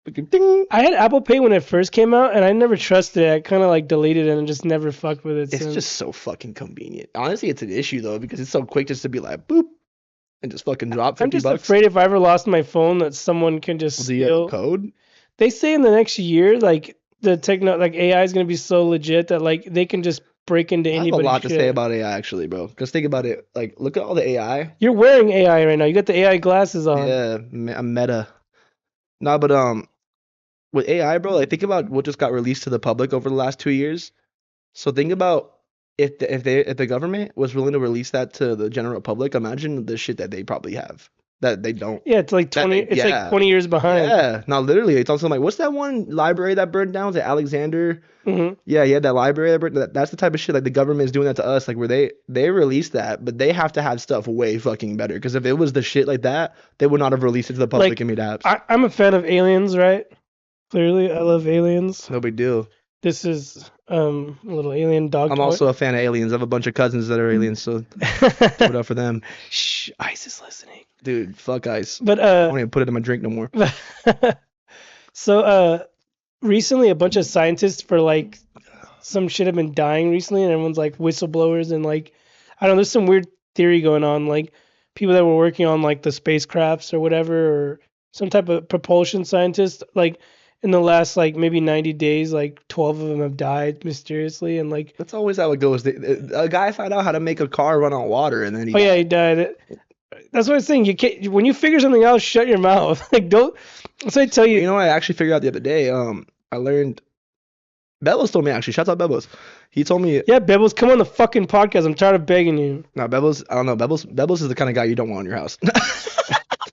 Fucking ding. I had Apple Pay when it first came out, and I never trusted it. I kind of like deleted it and just never fucked with it It's since. just so fucking convenient. Honestly, it's an issue though because it's so quick just to be like boop and just fucking drop I'm 50 just bucks. afraid if I ever lost my phone that someone can just Do you have a steal. code? They say in the next year, like the like AI is gonna be so legit that like they can just break into I have a anybody's lot to say shit. about AI actually, bro. Because think about it. Like, look at all the AI. You're wearing AI right now. You got the AI glasses on. Yeah, I'm meta. Nah, but with AI, bro, like think about what just got released to the public over the last 2 years. So think about if the government was willing to release that to the general public, imagine the shit that they probably have that they don't. Yeah, it's like That 20. they, It's like yeah, 20 years behind. yeah. Now literally, it's also like what's that one library that burned down? Was it Alexander? Hmm. Yeah, yeah, that library that burned. That's the type of shit like the government is doing that to us, like where they release that, but they have to have stuff way fucking better. Because if it was the shit like that, they would not have released it to the public Like and made apps. I'm a fan of Aliens, right? Clearly, I love Aliens. No big deal. This is a little alien dog I'm toy. also a fan of aliens. I have a bunch of cousins that are aliens, so give it up for them. Shh, Ice is listening. Dude, fuck ice. But I won't even put it in my drink no more. so recently a bunch of scientists for like some shit have been dying recently, and everyone's like whistleblowers and like I don't know. There's some weird theory going on, like people that were working on like the spacecrafts or whatever, or some type of propulsion scientist. Like in the last like maybe 90 days, like 12 of them have died mysteriously, and like That's always how it goes. A guy found out how to make a car run on water, and then he oh yeah, he died. That's what I'm saying. You can't when you figure something out, shut your mouth. Like don't. That's what I tell you. You know what I actually figured out the other day? I learned. Bebos told me actually. Shout out Bebos. He told me. Yeah, Bibbles, come on the fucking podcast. I'm tired of begging you. No, Bebos. I don't know. Bebos is the kind of guy you don't want in your house.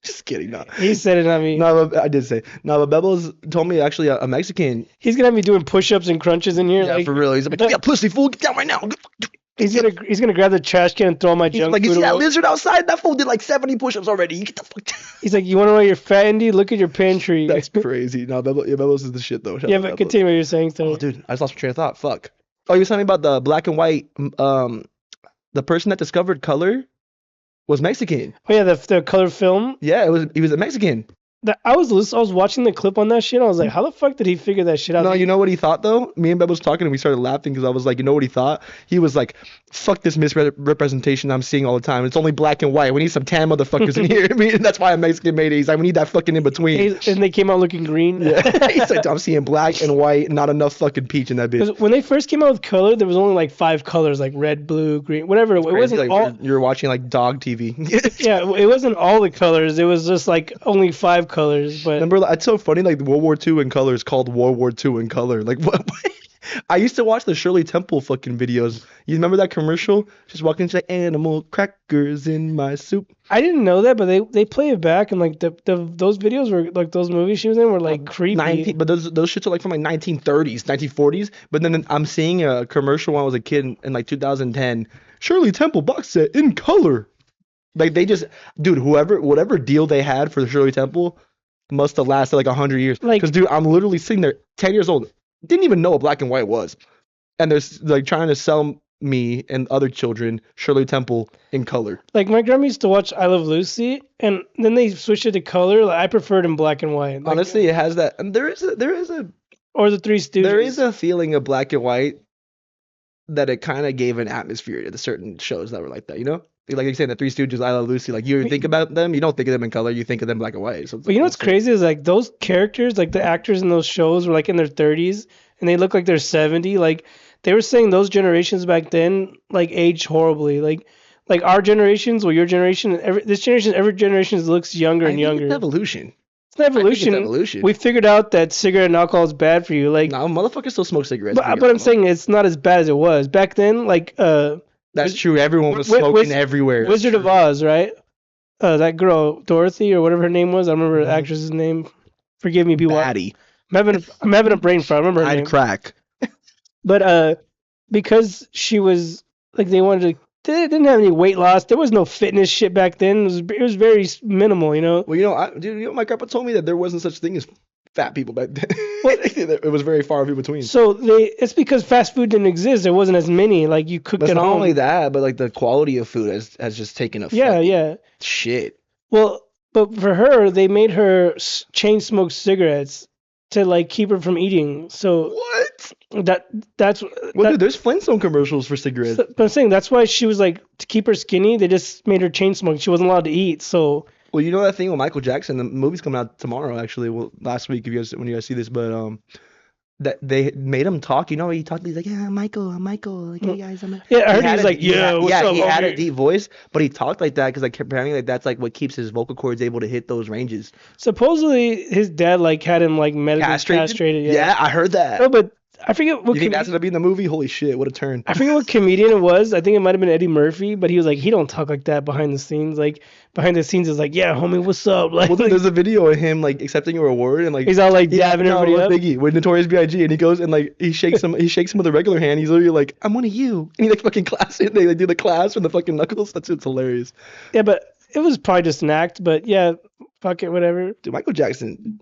Just kidding. No. He said it, not me. No, but I did say. No, but Bebos told me actually a Mexican. He's gonna have me doing push-ups and crunches in here. Yeah, like, for real. He's like, yeah, pussy fool, get down right now. he's gonna grab the trash can and throw my He's junk like, you food see that away. lizard outside? That fool did like 70 push-ups already. You get the fuck down. He's like, you wanna know you're fat, Andy? Look at your pantry. That's crazy. No, Bebos is the shit though. Shout Yeah, out but Bebos. continue what you're saying, sir. Oh, dude, I just lost my train of thought. Fuck. Oh, you were telling me about the black and white. The person that discovered color was Mexican. Oh yeah, the color film. Yeah, he was a Mexican. I was watching the clip on that shit. I was like, how the fuck did he figure that shit out? No, you know what he thought though? Me and Beb was talking and we started laughing because I was like, you know what he thought? He was like, fuck this misrepresentation I'm seeing all the time. It's only black and white. We need some tan motherfuckers in here. I mean, that's why I'm Mexican made it. He's like, we need that fucking in between. And they came out looking green. Yeah. He's like, I'm seeing black and white, not enough fucking peach in that bitch. Because when they first came out with color, there was only like 5 colors, like red, blue, green, whatever. It wasn't like, all. you're watching like dog TV. Yeah, it wasn't all the colors. It was just like only 5 colors. But Remember, it's so funny. Like World War II in color is called World War II in color. Like what? I used to watch the Shirley Temple fucking videos. You remember that commercial? Just walking into like, animal crackers in my soup. I didn't know that, but they play it back, and like those videos were like those movies she was in were like creepy. But those shits are like from like 1930s, 1940s. But then I'm seeing a commercial when I was a kid in like 2010. Shirley Temple box set in color. Like they just, dude, whatever deal they had for the Shirley Temple must have lasted like 100 years. Like- Because dude, I'm literally sitting there, 10 years old, didn't even know what black and white was, and they're like trying to sell me and other children Shirley Temple in color. Like my grandma used to watch I Love Lucy, and then they switched it to color. Like I preferred in black and white. Like, Honestly, it has that, and there is or the Three Stooges. a feeling of black and white that it kind of gave an atmosphere to the certain shows that were like that, you know? Like you saying the Three Stooges, I Love Lucy. Like you think about them, you don't think of them in color, you think of them black and white. So But you know what's crazy is like those characters, like the actors in those shows were like in their 30s, and they look like they're 70. Like they were saying those generations back then like aged horribly. Like our generations, or your generation, every generation looks younger and younger. It's evolution. It's an evolution. evolution. We figured out that cigarette and alcohol is bad for you. Like, No, motherfuckers still smoke cigarettes. but I'm saying it's not as bad as it was back then. Like, that's true. Everyone was Wi- smoking Wiz- everywhere. Wizard of Oz, right? That girl Dorothy or whatever her name was. I don't remember the Mhm. actress's name. Forgive me, people. Batty. I'm having a brain fart. I remember her I'd name. crack. But because she was like they didn't have any weight loss. There was no fitness shit back then. It was very minimal, you know. Well, my grandpa told me that there wasn't such thing as fat people back then. It was very far between. So it's because fast food didn't exist. There wasn't as many. Like you cooked But at not home. only that, but like the quality of food has just taken a Yeah. shit. Well, but for her, they made her chain smoke cigarettes, to like keep her from eating. So What? that that's Well, that. dude, there's Flintstone commercials for cigarettes. But I'm saying that's why she was like to keep her skinny. They just made her chain smoke. She wasn't allowed to eat. So Well, you know that thing with Michael Jackson. The movie's coming out tomorrow, actually. Well, last week, if you guys when you guys see this, but that they made him talk. You know, he talked. He's like, "Yeah, I'm Michael. Like, hey guys, I'm." yeah, I heard he Had was a like, yeah, what's up, he had a homie? deep voice, but he talked like that because like apparently like that's like what keeps his vocal cords able to hit those ranges. Supposedly his dad like had him like medically castrated. Yeah. Yeah, I heard that. No, but I forget what You think that's comedian. gonna be in the movie? Holy shit, what a turn! I forget what comedian it was. I think it might have been Eddie Murphy, but he was like, he don't talk like that behind the scenes. Like behind the scenes is like, yeah, homie, what's up? Like, Well, dude, there's a video of him like accepting a reward and like he's all like dabbing no, everybody with up. Biggie with Notorious B.I.G. and he goes and like he shakes him with a regular hand. He's literally like, "I'm one of you," and he like fucking claps it. They like do the claps from the fucking knuckles. It's hilarious. Yeah, but it was probably just an act. But yeah, fuck it, whatever. Dude, Michael Jackson,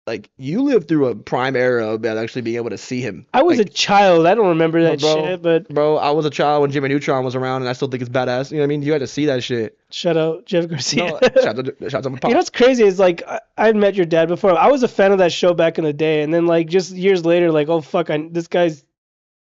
like you lived through a prime era about actually being able to see him. I was a Like, child. I don't remember that bro, shit. But bro, I was a child when Jimmy Neutron was around, and I still think it's badass. You know what I mean? You had to see that shit. shut out, Jeff Garcia. No, shout out to my pop. You know what's crazy is like I'd met your dad before. I was a fan of that show back in the day, and then like just years later, like oh fuck, this guy's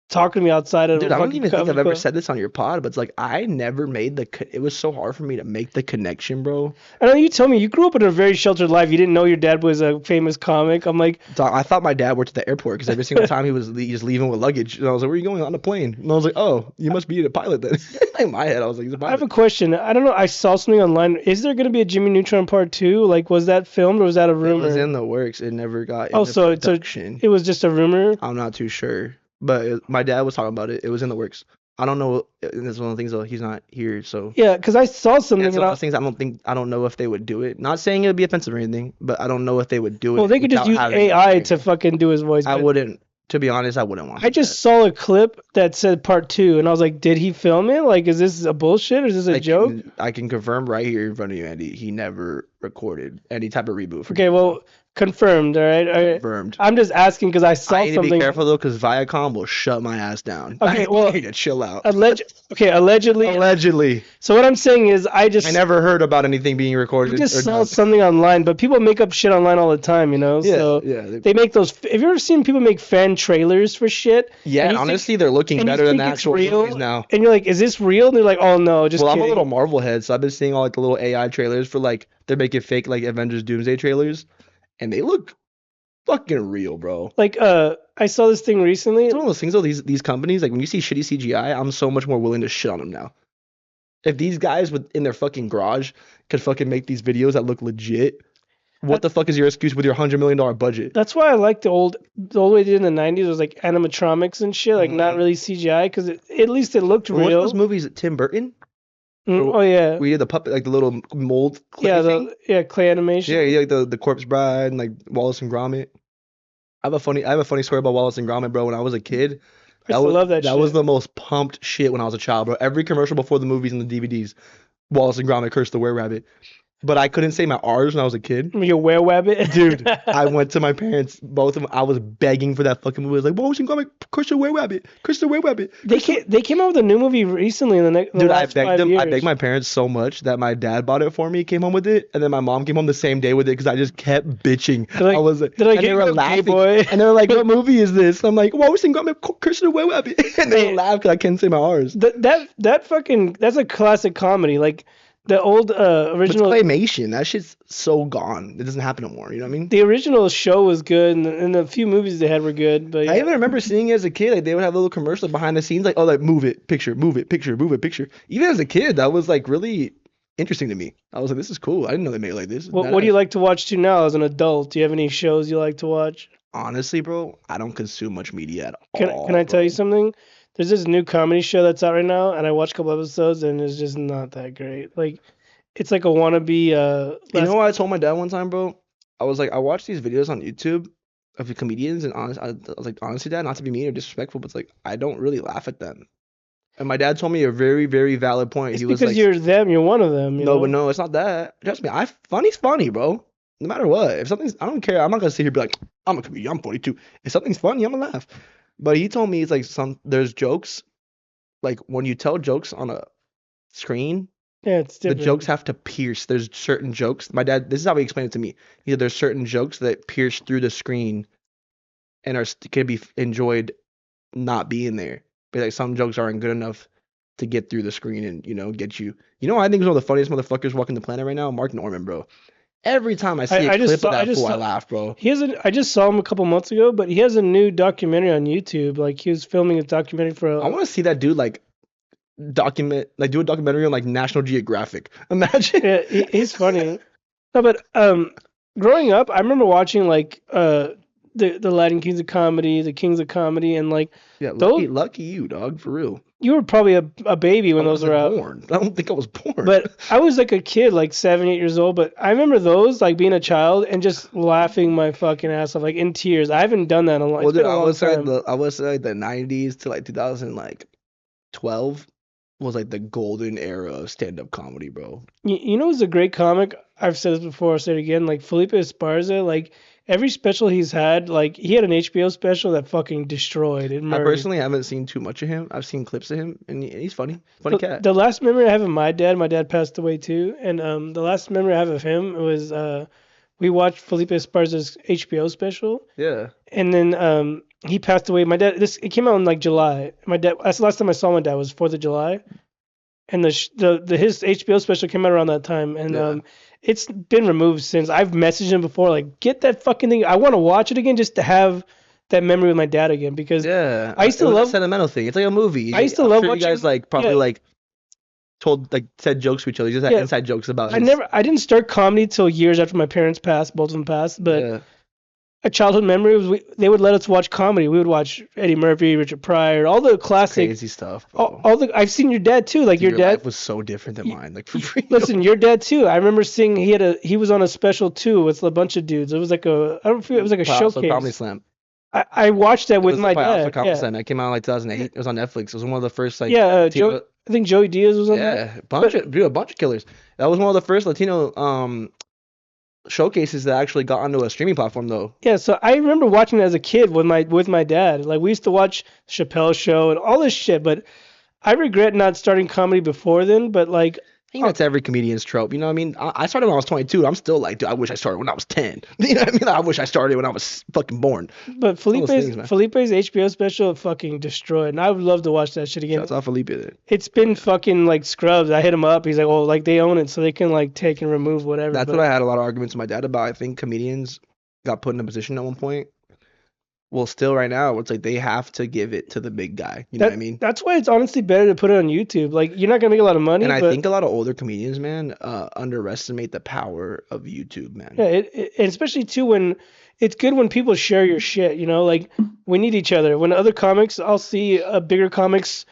talking to me outside of Dude, a I don't fucking even think comic I've ever book. said this on your pod, but it's like I never made it was so hard for me to make the connection, bro. I know you told me you grew up in a very sheltered life. You didn't know your dad was a famous comic. I'm like, Dog, I thought my dad worked at the airport because every single time he was just leaving with luggage, and I was like, "Where are you going on the plane?" And I was like, "Oh, you must be a pilot then." In my head, I was like, "He's a I have a pilot." question. I don't know. I saw something online. Is there going to be a Jimmy Neutron part 2? Like, was that filmed or was that a It rumor? was in the works. It never got Oh, into so production. it was just a rumor. I'm not too sure, but my dad was talking about it. It was in the works. I don't know. And that's one of the things though. He's not here, so Yeah, because I saw something. it's And one of those things. I don't know if they would do it. Not saying it would be offensive or anything, but I don't know if they would do it. well, they could just without use having AI it. to fucking do his voice. I but wouldn't. To be honest, I wouldn't want. I just saw a clip that said part 2, and I was like, did he film it? Like, is this a bullshit or is this a joke? I can confirm right here in front of you, Andy. He never recorded any type of reboot. For Okay, well, confirmed. All right. All right. confirmed. I'm just asking because I saw I need to something. be careful though, because Viacom will shut my ass down. Okay, I well, need to chill out. Allegedly. Allegedly, So what I'm saying is, I never heard about anything being I recorded. just or saw done. something online, but people make up shit online all the time, you know. Yeah, So yeah, they make those. Have you ever seen people make fan trailers for shit? yeah. and you Honestly, they're looking and you better than the think it's actual real? movies now. And you're like, is this real? And they're like, oh no, just Well, kidding. I'm a little Marvel head, so I've been seeing all like the little AI trailers for like they're making fake like Avengers Doomsday trailers, and they look fucking real, bro. Like, I saw this thing recently. It's one of those things though. These companies, like when you see shitty CGI, I'm so much more willing to shit on them now. If these guys in their fucking garage could fucking make these videos that look legit, what the fuck is your excuse with your $100 million budget? That's why I like the old way they did in the 90s was like animatronics and shit, like not really CGI, because at least it looked What real. those movies? Tim Burton? Oh yeah. We did the puppet, like the little mold. Clay Yeah, thing? clay animation. Yeah, like the Corpse Bride and like Wallace and Gromit. I have a funny story about Wallace and Gromit, bro. When I was a kid, I used to love that shit. was the most pumped shit when I was a child, bro. Every commercial before the movies and the DVDs, Wallace and Gromit Curse the Were-Rabbit. But I couldn't say my R's when I was a kid. Your were-rabbit. Dude, I went to my parents, both of them. I was begging for that fucking movie. I was like, Wallace and Gromit Curse the Were-Rabbit. Curse the Were-Rabbit. They came out with a new movie recently in the next. Dude, I last begged 5 them. I years. begged my parents so much that my dad bought it for me, came home with it, and then my mom came home the same day with it because I just kept bitching. Like, I was like, they're like, and they "You're were a gay laughing, boy." and they were like, "What movie is this?" I'm like, "Wallace and Gromit Curse the Were-Rabbit," and they laughed because I can't say my R's. That fucking that's a classic comedy. Like the old But original. claymation, that shit's so gone. It doesn't happen anymore. You know what I mean? The original show was good, and the few movies they had were good. But yeah. I even remember seeing it as a kid, like they would have little commercials behind the scenes, like, oh, like move it, picture, move it, picture, move it, picture. Even as a kid, that was like really interesting to me. I was like, this is cool. I didn't know they made it like this. What do you like to watch to now as an adult? Do you have any shows you like to watch? Honestly, bro, I don't consume much media at all. Can I tell bro. you something? There's this new comedy show that's out right now, and I watched a couple episodes, and it's just not that great. Like, it's like a wannabe. You know what I told my dad one time, bro? I was like, I watched these videos on YouTube of the comedians, and I was like, honestly, dad, not to be mean or disrespectful, but it's like I don't really laugh at them. And my dad told me a very, very valid point. It's He was because like, you're them. You're one of them. You no, know? but no, it's not that. Trust me, funny's funny, bro. No matter what. If something's, I don't care. I'm not gonna sit here and be like, I'm a comedian. I'm 42. If something's funny, I'm gonna laugh. But he told me it's like there's jokes, like when you tell jokes on a screen, Yeah, it's the different. jokes have to pierce. There's certain jokes. My dad, this is how he explained it to me. He said there's certain jokes that pierce through the screen and could be enjoyed not being there. But like some jokes aren't good enough to get through the screen and get you. I think is one of the funniest motherfuckers walking the planet right now, Mark Norman, bro. Every time I see a I just clip of saw I that just fool, I saw laugh, bro. he has a I just saw him a couple months ago, but he has a new documentary on YouTube. Like he was filming a documentary for I want to see that dude like do a documentary on like National Geographic. Imagine. yeah, he's funny. No, but growing up, I remember watching like the Latin Kings of Comedy, the Kings of Comedy, and like Yeah, those. lucky you, dog, for real. You were probably a baby I when those were wasn't out. born. I don't think I was born. But I was like a kid, like 7, 8 years old. But I remember those, like being a child and just laughing my fucking ass off, like in tears. I haven't done that in a long. Well, It's dude, been a long time. I would say like the 90s to like 2012 was like the golden era of stand-up comedy, bro. You know who's a great comic? I've said this before. I'll say it again. Like Felipe Esparza. Like every special he's had, like he had an HBO special that fucking destroyed and I murdered. personally haven't seen too much of him. I've seen clips of him, and he's funny cat. The last memory I have of my dad passed away too, and the last memory I have of him was we watched Felipe Esparza's HBO special, Yeah. and then he passed away. My dad, it came out in like July. My dad, that's the last time I saw my dad was 4th of July, and the his HBO special came out around that time, and Yeah. it's been removed since. I've messaged him before, like get that fucking thing. I want to watch it again just to have that memory with my dad again because Yeah. I used to It was a love. sentimental thing. It's like a movie. I used to I'm love sure watching. you guys like probably Yeah. like said jokes to each other. You just had Yeah. inside jokes about his. I didn't start comedy till years after my parents passed, both of them passed. But Yeah. a childhood memory was they would let us watch comedy. We would watch Eddie Murphy, Richard Pryor, all the classic. Crazy stuff, bro. All the I've seen your dad too. Like Dude, your dad life was so different than mine. Like for real. Listen, your dad too. I remember seeing he was on a special too with a bunch of dudes. It was like I don't forget, it was like a Also Comedy showcase. Slam. I watched that with It was my by Also dad. Comedy Yeah, Slam. That came out in like 2008. It was on Netflix. It was one of the first like. yeah. Latino- I think Joey Diaz was on there. yeah, a bunch of killers. That was one of the first Latino showcases that actually got onto a streaming platform though. Yeah, so I remember watching it as a kid with my dad. Like we used to watch Chappelle Show and all this shit, but I regret not starting comedy before then. But like, I think that's every comedian's trope. You know what I mean? I started when I was 22. I'm still like, dude, I wish I started when I was 10. You know what I mean? I wish I started when I was fucking born. but One of those things, man. Felipe's HBO special fucking destroyed, and I would love to watch that shit again. Shouts out Felipe there. It's been fucking like scrubs. I hit him up. He's like, oh, like they own it, so they can like take and remove whatever. That's but what I had a lot of arguments with my dad about. I think comedians got put in a position at one point. Well, still right now, it's like they have to give it to the big guy. You know what I mean? That's why it's honestly better to put it on YouTube. Like you're not gonna make a lot of money. And I but, think a lot of older comedians, man, underestimate the power of YouTube, man. yeah, and especially too when it's good when people share your shit. You know, like we need each other. When other comics, I'll see bigger comics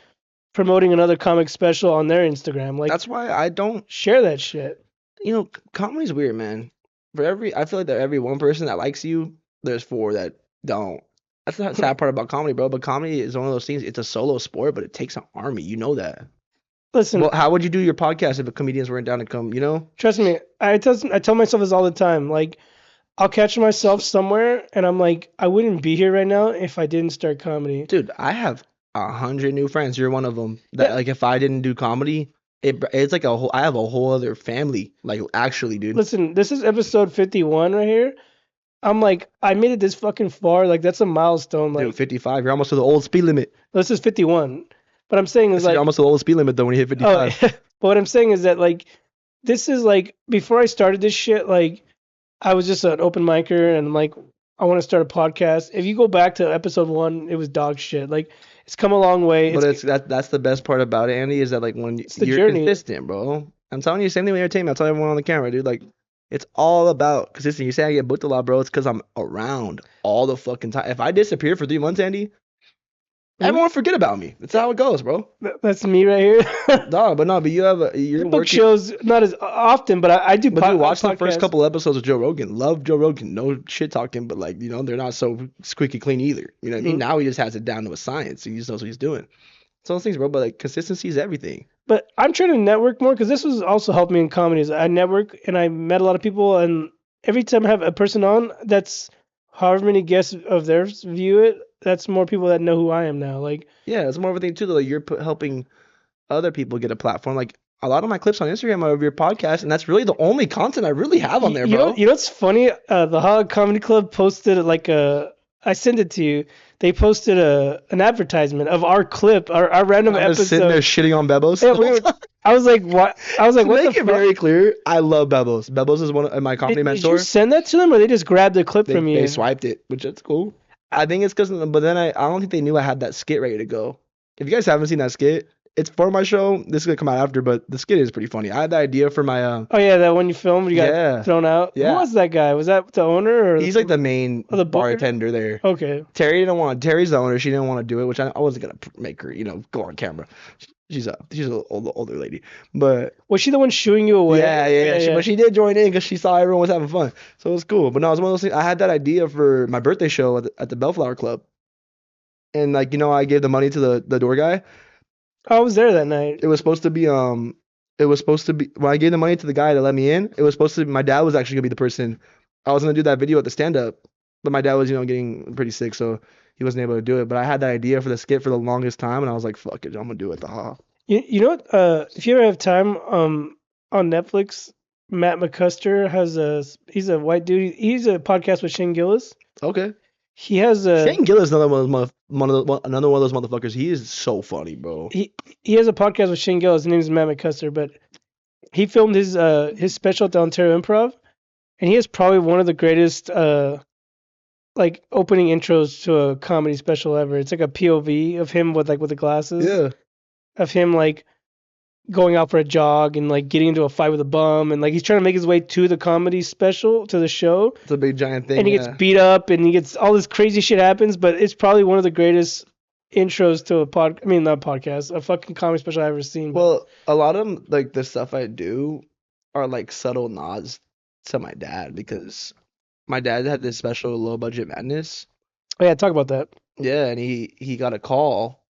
promoting another comic special on their Instagram. Like That's why I don't. share that shit. Comedy's weird, man. I feel like that every one person that likes you, there's four that don't. That's the sad part about comedy, bro. But comedy is one of those things. It's a solo sport, but it takes an army. You know that. Listen, Well, how would you do your podcast if comedians weren't down to come? You know? trust me. I tell myself this all the time. Like I'll catch myself somewhere, and I'm like, I wouldn't be here right now if I didn't start comedy. Dude, I have 100 new friends. You're one of them. That Yeah. like if I didn't do comedy, it's like a whole. I have a whole other family. Like actually, dude. Listen, this is episode 51 right here. I'm like, I made it this fucking far. Like that's a milestone. Like Dude, 55. You're almost to the old speed limit. this is 51. But I'm saying is like, You're almost to the old speed limit though when you hit 55. but what I'm saying is that like, this is like before I started this shit. Like, I was just an open micer, and I'm like, I want to start a podcast. If you go back to episode 1, it was dog shit. Like, it's come a long way. But that's the best part about it, Andy, is that like when the you're journey. consistent, bro. I'm telling you, same thing with entertainment. I'm telling everyone on the camera, dude. Like, it's all about consistency. You say I get booked a lot, bro. It's because I'm around all the fucking time. If I disappear for 3 months, Andy, everyone forget about me. That's how it goes, bro. That's me right here. But you're Book working. shows not as often, but I do. But dude, watch the first podcasts. couple episodes of Joe Rogan. Love Joe Rogan. No shit talking, but like, they're not so squeaky clean either. You know what I mean? Mhm. Now he just has it down to a science. He just knows what he's doing. It's all those things, bro. But like consistency is everything. But I'm trying to network more because this was also helped me in comedies. I network and I met a lot of people, and every time I have a person on, that's however many guests of theirs view it. That's more people that know who I am now. Like, Yeah, it's more of a thing too. Though, like you're helping other people get a platform. Like a lot of my clips on Instagram are of your podcast, and that's really the only content I really have on there, bro. You know what's funny? The Hog Comedy Club posted like a I sent it to you. They posted an advertisement of our clip, our random I'm episode. just sitting there shitting on Bebos. Yeah, we were, I was like, what? I was like, To what the make it fuck? very clear, I love Bebos. Bebos is one of my comedy Did you mentor. send that to them, or they just grabbed the clip from you? They swiped it, which is cool. I think it's because, but then I don't think they knew I had that skit ready to go. If you guys haven't seen that skit, it's for my show. This is gonna come out after, but the skit is pretty funny. I had the idea for my Oh yeah, that one you filmed, you got Yeah. thrown out. Who Yeah. was that guy? Was that the owner or He's like the main the booker? bartender there. Okay. Terry's the owner. She didn't want to do it, which I wasn't gonna make her, go on camera. She's a older lady, but Was she the one shooing you away? yeah. But she did join in because she saw everyone was having fun, so it was cool. But no, it was one of those things. I had that idea for my birthday show at the Bellflower Club, and I gave the money to the door guy. I was there that night. It was supposed to be when I gave the money to the guy to let me in. It was supposed to be my dad was actually gonna be the person. I was gonna do that video at the stand up, but my dad was getting pretty sick, so he wasn't able to do it. But I had that idea for the skit for the longest time, and I was like, fuck it, I'm gonna do it. You know what? If you ever have time, on Netflix, Matt McCusker he's a white dude. He's a podcast with Shane Gillis. Okay. He has a Shane Gillis is another one of those motherfuckers. He is so funny, bro. he has a podcast with Shane Gillis. His name is Matt McCusker, but he filmed his special at the Ontario Improv, and he has probably one of the greatest like opening intros to a comedy special ever. It's like a POV of him with the glasses. Yeah. Of him like going out for a jog and like getting into a fight with a bum, and like he's trying to make his way to the comedy special, to the show. It's a big giant thing. And he gets beat up and he gets all this crazy shit happens, but it's probably one of the greatest intros to not a podcast, a fucking comedy special I've ever seen. Well, a lot of like the stuff I do are like subtle nods to my dad because my dad had this special Low Budget Madness. Oh yeah, talk about that. Yeah, and he got a call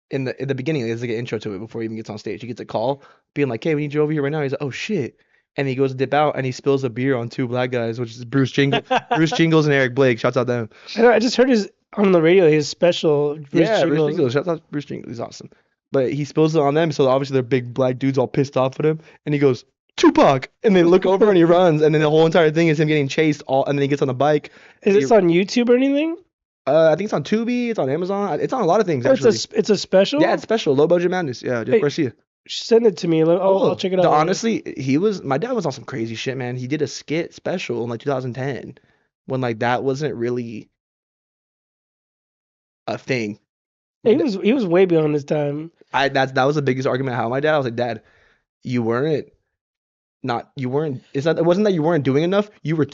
in the beginning. There's like an intro to it before he even gets on stage. He gets a call being like, "Hey, we need you over here right now." He's like, "Oh shit." And he goes to dip out and he spills a beer on two black guys, which is Bruce Jingles and Eric Blake. Shouts out them. I just heard on the radio his special. Bruce Jingles. Shouts out Bruce Jingles. He's awesome. But he spills it on them, so obviously they're big black dudes all pissed off at him. And he goes, "Tupac!" And they look over and he runs, and then the whole entire thing is him getting chased. And then he gets on the bike. Is this on YouTube or anything? I think it's on Tubi. It's on Amazon. It's on a lot of things. Actually, it's a special. Yeah, it's special. Low Budget Madness. Yeah, Jojo Garcia. Send it to me. I'll check it out. Honestly, my dad was on some crazy shit, man. He did a skit special in like 2010 when like that wasn't really a thing. He was way beyond his time. That was the biggest argument I had with my dad. I was like, "Dad, it wasn't that you weren't doing enough.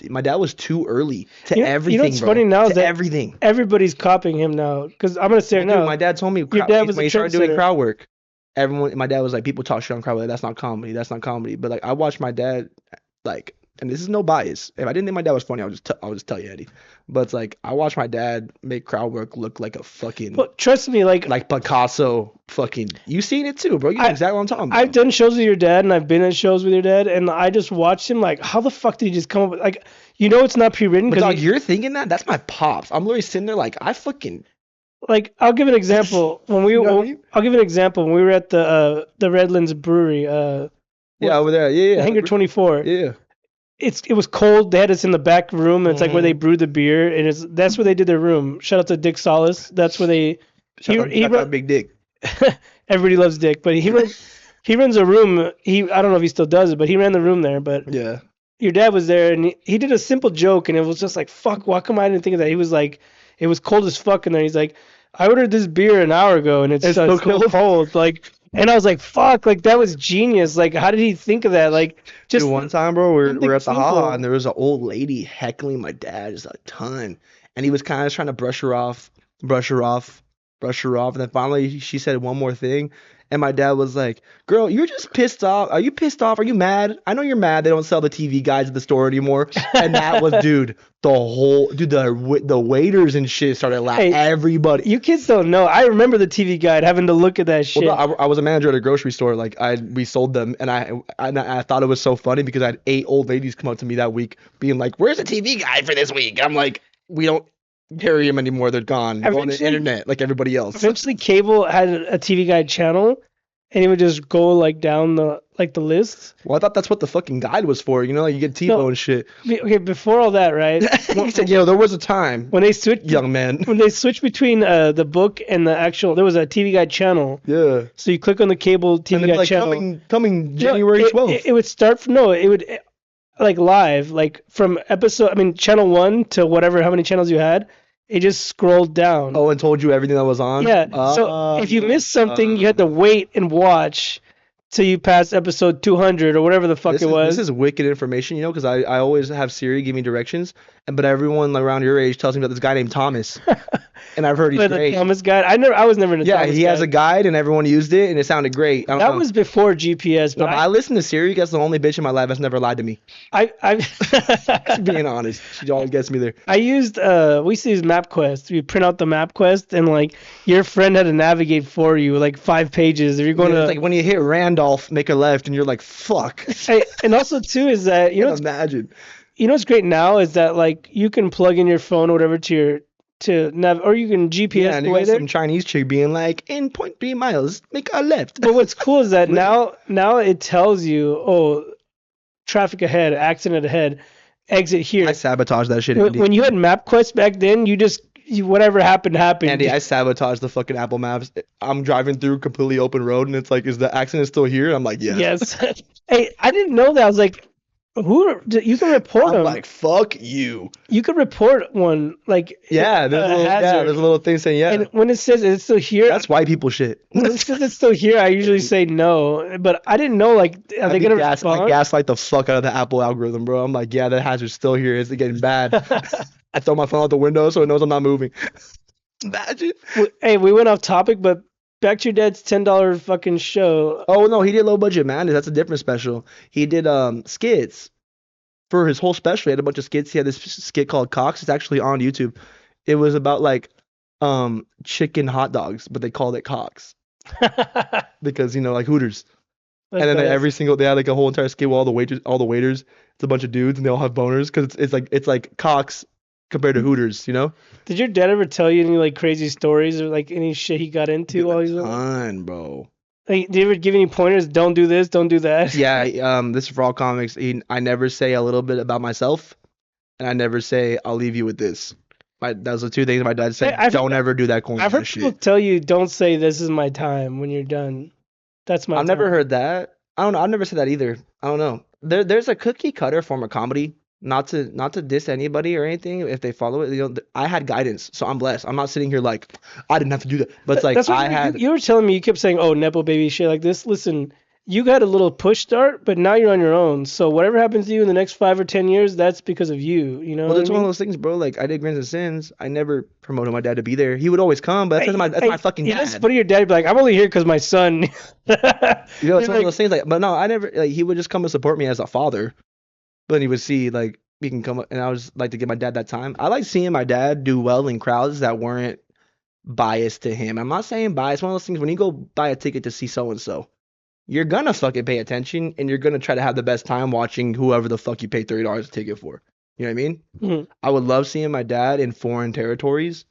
My dad was too early to everything. You know what's funny now is that everything. Everybody's copying him now. Because I'm gonna say it now. My dad told me your dad was when he started doing crowd work. My dad was like, people talk shit on crowd work. That's not comedy. That's not comedy. But like, I watched my dad like, and this is no bias. If I didn't think my dad was funny, I'll just tell you, Eddie. But it's like I watched my dad make crowd work look like a fucking. But trust me, like Picasso. Fucking, you seen it too, bro. You know exactly what I'm talking about. I've done shows with your dad, and I've been at shows with your dad, and I just watched him. Like, how the fuck did he just come up with it's not pre-written? But dog, you're thinking that? That's my pops. I'm literally sitting there like I fucking. Like, I'll give an example. I'll give an example. When we were at the Redlands Brewery. Over there. Yeah. Hangar 24. Yeah. It was cold. They had us in the back room. And it's like where they brewed the beer, and that's where they did their room. Shout out to Dick Solis. That's where they. Shout out Big Dick. Everybody loves Dick, but he runs a room. I don't know if he still does it, but he ran the room there. But yeah, your dad was there, and he did a simple joke, and it was just like, fuck, why come I didn't think of that? He was like, it was cold as fuck in there. He's like, I ordered this beer an hour ago, and it's still cold. Like, and I was like, fuck, like that was genius. Like, how did he think of that? Like, just dude, one time, bro, we're at the haha, and there was an old lady heckling my dad just a ton, and he was kind of trying to brush her off, and then finally she said one more thing, and my dad was like, "Girl, you're just pissed off. Are you pissed off? Are you mad? I know you're mad. They don't sell the TV guides at the store anymore." And that was, the waiters and shit started laughing. Hey, everybody. You kids don't know. I remember the TV guide having to look at that shit. Well, no, I was a manager at a grocery store. Like we sold them, and I thought it was so funny because I had 8 old ladies come up to me that week, being like, "Where's the TV guide for this week?" I'm like, "We don't carry them anymore. They're gone. They're on the internet like everybody else." Eventually, cable had a TV guide channel, and he would just go like down the list. Well, I thought that's what the fucking guide was for. You know, like you get TiVo No, and shit. okay, before all that, right? He said, "Yo, there was a time, When they switched young man." when they switched between the book and the actual, there was a TV Guide channel. Yeah. So you click on the cable And TV then Guide like channel. coming No, January 12th. it would start from no, it would like live, like from episode. I mean, channel 1 to whatever, how many channels you had. It just scrolled down. Oh, and told you everything that was on. Yeah. So if you missed something, you had to wait and watch till you passed episode 200 or whatever the fuck This it was. is wicked information, you know, because I always have Siri give me directions, but everyone around your age tells me about this guy named Thomas, and I've heard he's The great. Thomas Guide. I was never in a Yeah, Thomas he has a Guide. guide, and everyone used it, and it sounded great. I don't That know. was before GPS, No, but but I listen to Siri. That's the only bitch in my life that's never lied to me. I Being honest, she always gets me there. I used we used to use MapQuest. You print out the MapQuest and like your friend had to navigate for you like 5 pages. If you're going Yeah, to it's like when you hit Randolph, make a left, and you're like, fuck. Hey, and also too is that I can't imagine. you know what's great now is that like you can plug in your phone or whatever to your or you can GPS Yeah, and the you way got there. some Chinese chick being like, in 0.3 miles, make a left. But what's cool is that now it tells you, oh, traffic ahead, accident ahead, exit here. I sabotage that shit, When Andy. when you had MapQuest back then, whatever happened happened. Andy, I sabotage the fucking Apple Maps. I'm driving through completely open road, and it's like, is the accident still here? I'm like, yes. Yes. Hey, I didn't know that. I was like, you can report I'm them. like, fuck you. You could report one, like Yeah, there's a little thing saying, yeah. And when it says it's still here, That's white people shit. when it says it's still here, I usually say no. But I didn't know, like, are they gonna I respond? gaslight the fuck out of the Apple algorithm, bro. I'm like, yeah, the hazard's still here. It's getting bad. I throw my phone out the window so it knows I'm not moving. Imagine. Hey, we went off topic, but back to your dad's $10 fucking show. Oh no, he did Low Budget Madness. That's a different special. He did skits for his whole special. He had a bunch of skits. He had this skit called Cox. It's actually on YouTube. It was about like chicken hot dogs, but they called it Cox because like Hooters. And then they had like a whole entire skit with all the waiters. It's a bunch of dudes and they all have boners because it's like Cox compared to Hooters, you know? Did your dad ever tell you any like crazy stories or like any shit he got into while he was Ton, bro. like? Did he ever give any pointers? Don't do this. Don't do that. Yeah, this is for all comics. I never say a little bit about myself, and I never say I'll leave you with this. Those are two things my dad said. Don't ever do that kind I've heard of people shit. tell you, don't say this is my time when you're done. That's my I've never time. heard that. I don't know. I've never said that either. I don't know. There's a cookie cutter form of comedy. Not to diss anybody or anything if they follow it. I had guidance, so I'm blessed. I'm not sitting here like I didn't have to do that. But it's like That's what I had. you were telling me. You kept saying, "Oh, nepo baby shit like this." Listen, you got a little push start, but now you're on your own. So whatever happens to you in the next 5 or 10 years, that's because of you. You know Well, what it's I one of mean? those things, bro. Like I did Grins and Sins. I never promoted my dad to be there. He would always come, but that's my fucking You dad. just put your dad be like, "I'm only here because my son." You know, it's You're one of like, those things. Like, but no, I never. Like, he would just come and support me as a father. But he would see like we can come, and I was like to give my dad that time. I like seeing my dad do well in crowds that weren't biased to him. I'm not saying biased. One of those things when you go buy a ticket to see so and so, you're gonna fucking pay attention, and you're gonna try to have the best time watching whoever the fuck you paid $30 a ticket for. You know what I mean? Mhm. I would love seeing my dad in foreign territories,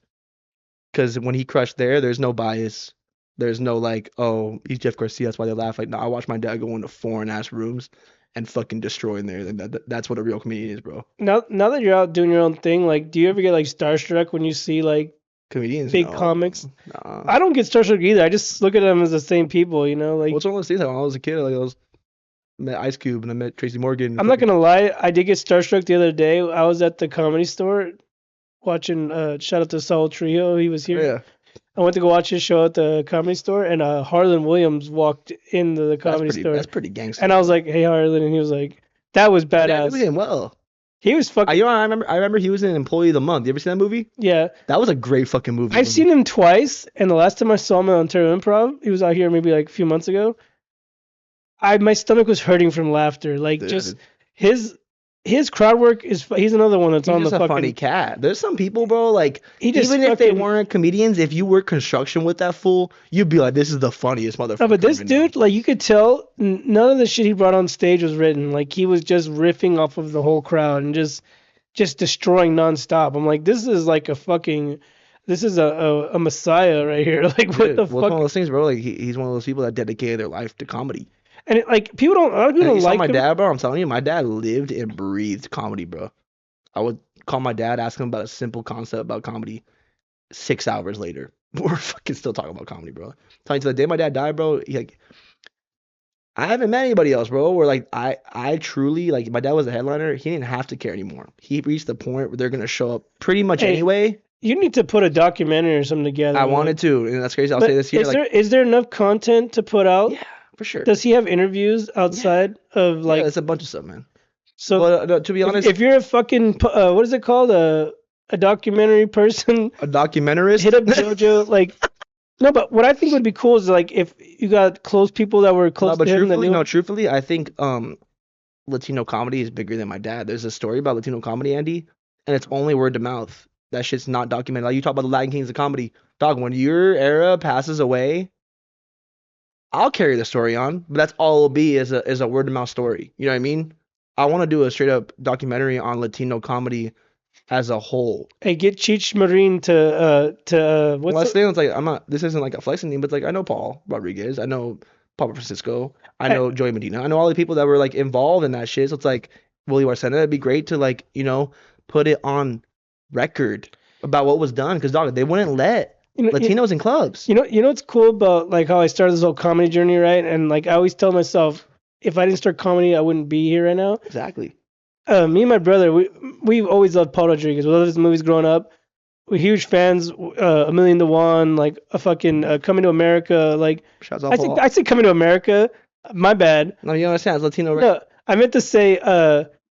because when he crushed there's no bias. There's no like, oh, he's Jeff Garcia, that's why they laugh. Like, no, I watch my dad go into foreign ass rooms and fucking destroy in there. Like, that's what a real comedian is, bro. Now that you're out doing your own thing, like, do you ever get like starstruck when you see like Comedians, big no. comics? Nah. I don't get starstruck either. I just look at them as the same people, you know. Like, What's one of those things? Like, when I was a kid, like I met Ice Cube and I met Tracy Morgan. I'm not gonna lie, I did get starstruck the other day. I was at the Comedy Store watching. Shout out to Saul Trio, he was here. Yeah, I went to go watch his show at the Comedy Store, and Harlan Williams walked into the Comedy Store, that's pretty gangster. and I was like, "Hey, Harlan," and he was like, "That was Yeah, badass." he was doing well. He was fucking. I remember he was an Employee of the Month. You ever seen that movie? Yeah, That was a great fucking movie. I've seen him twice, and the last time I saw him at Ontario Improv, he was out here maybe like a few months ago. My stomach was hurting from laughter. Like, Dude. just his crowd work is. He's another one that's He's on the just a fucking. funny cat. There's some people, bro, like He just even if they fucking- weren't comedians, if you work construction with that fool, you'd be like, this is the funniest motherfucker. No, but this I've ever known. dude, like, you could tell none of the shit he brought on stage was written. Like, he was just riffing off of the whole crowd and just destroying nonstop. I'm like, this is like a fucking. this is a messiah right here. Like, what Dude, the well, it's one of fuck? those things, bro. Like he's one of those people that dedicated their life to comedy. And like people don't, a lot of people And don't you saw like my him. dad, bro. I'm telling you, my dad lived and breathed comedy, bro. I would call my dad, ask him about a simple concept about comedy. 6 hours later, we're fucking still talking about comedy, bro. Telling you to the day my dad died, bro. He, like, I haven't met anybody else, bro. Where like I truly like my dad was a headliner. He didn't have to care anymore. He reached the point where they're gonna show up pretty much Hey, anyway. you need to put a documentary or something together. I Like, wanted to, and that's crazy. I'll say but this here, like, is there enough content to put out? yeah, for sure. Does he have interviews Yeah, outside of yeah, like? it's a bunch of stuff, man. So But to be honest, if you're a fucking what is it called, a documentary person, a documentarist. hit up Jojo. Like, no, but what I think would be cool is like if you got close people that were No, close but to him that truthfully, knew. no, truthfully, I think Latino comedy is bigger than my dad. There's a story about Latino comedy, Andy, and it's only word to mouth. That shit's not documented. Like you talk about the Latin Kings of comedy, dog. When your era passes away, I'll carry the story on, but that's all it'll be is a word to mouth story. You know what I mean? I want to do a straight up documentary on Latino comedy as a whole. Hey, get Cheech Marine to what's Well, the, it's like I'm not. This isn't like a flexing thing, but it's like I know Paul Rodriguez, I know Papa Francisco, I I, know Joey Medina, I know all the people that were like involved in that shit. So it's like Willie Arcena. It'd be great to like put it on record about what was done, because dog, they wouldn't let you know you, Latinos in clubs. you know what's cool about like how I started this whole comedy journey, right? And like I always tell myself, if I didn't start comedy, I wouldn't be here right now. Exactly. Me and my brother, we've always loved Paul Rodriguez. We loved his movies growing up. We're huge fans. A Million to One, like a fucking Coming to America. Like Shouts out Paul. I say Coming to America. My bad. No, you understand? It's Latino. Right? No, I meant to say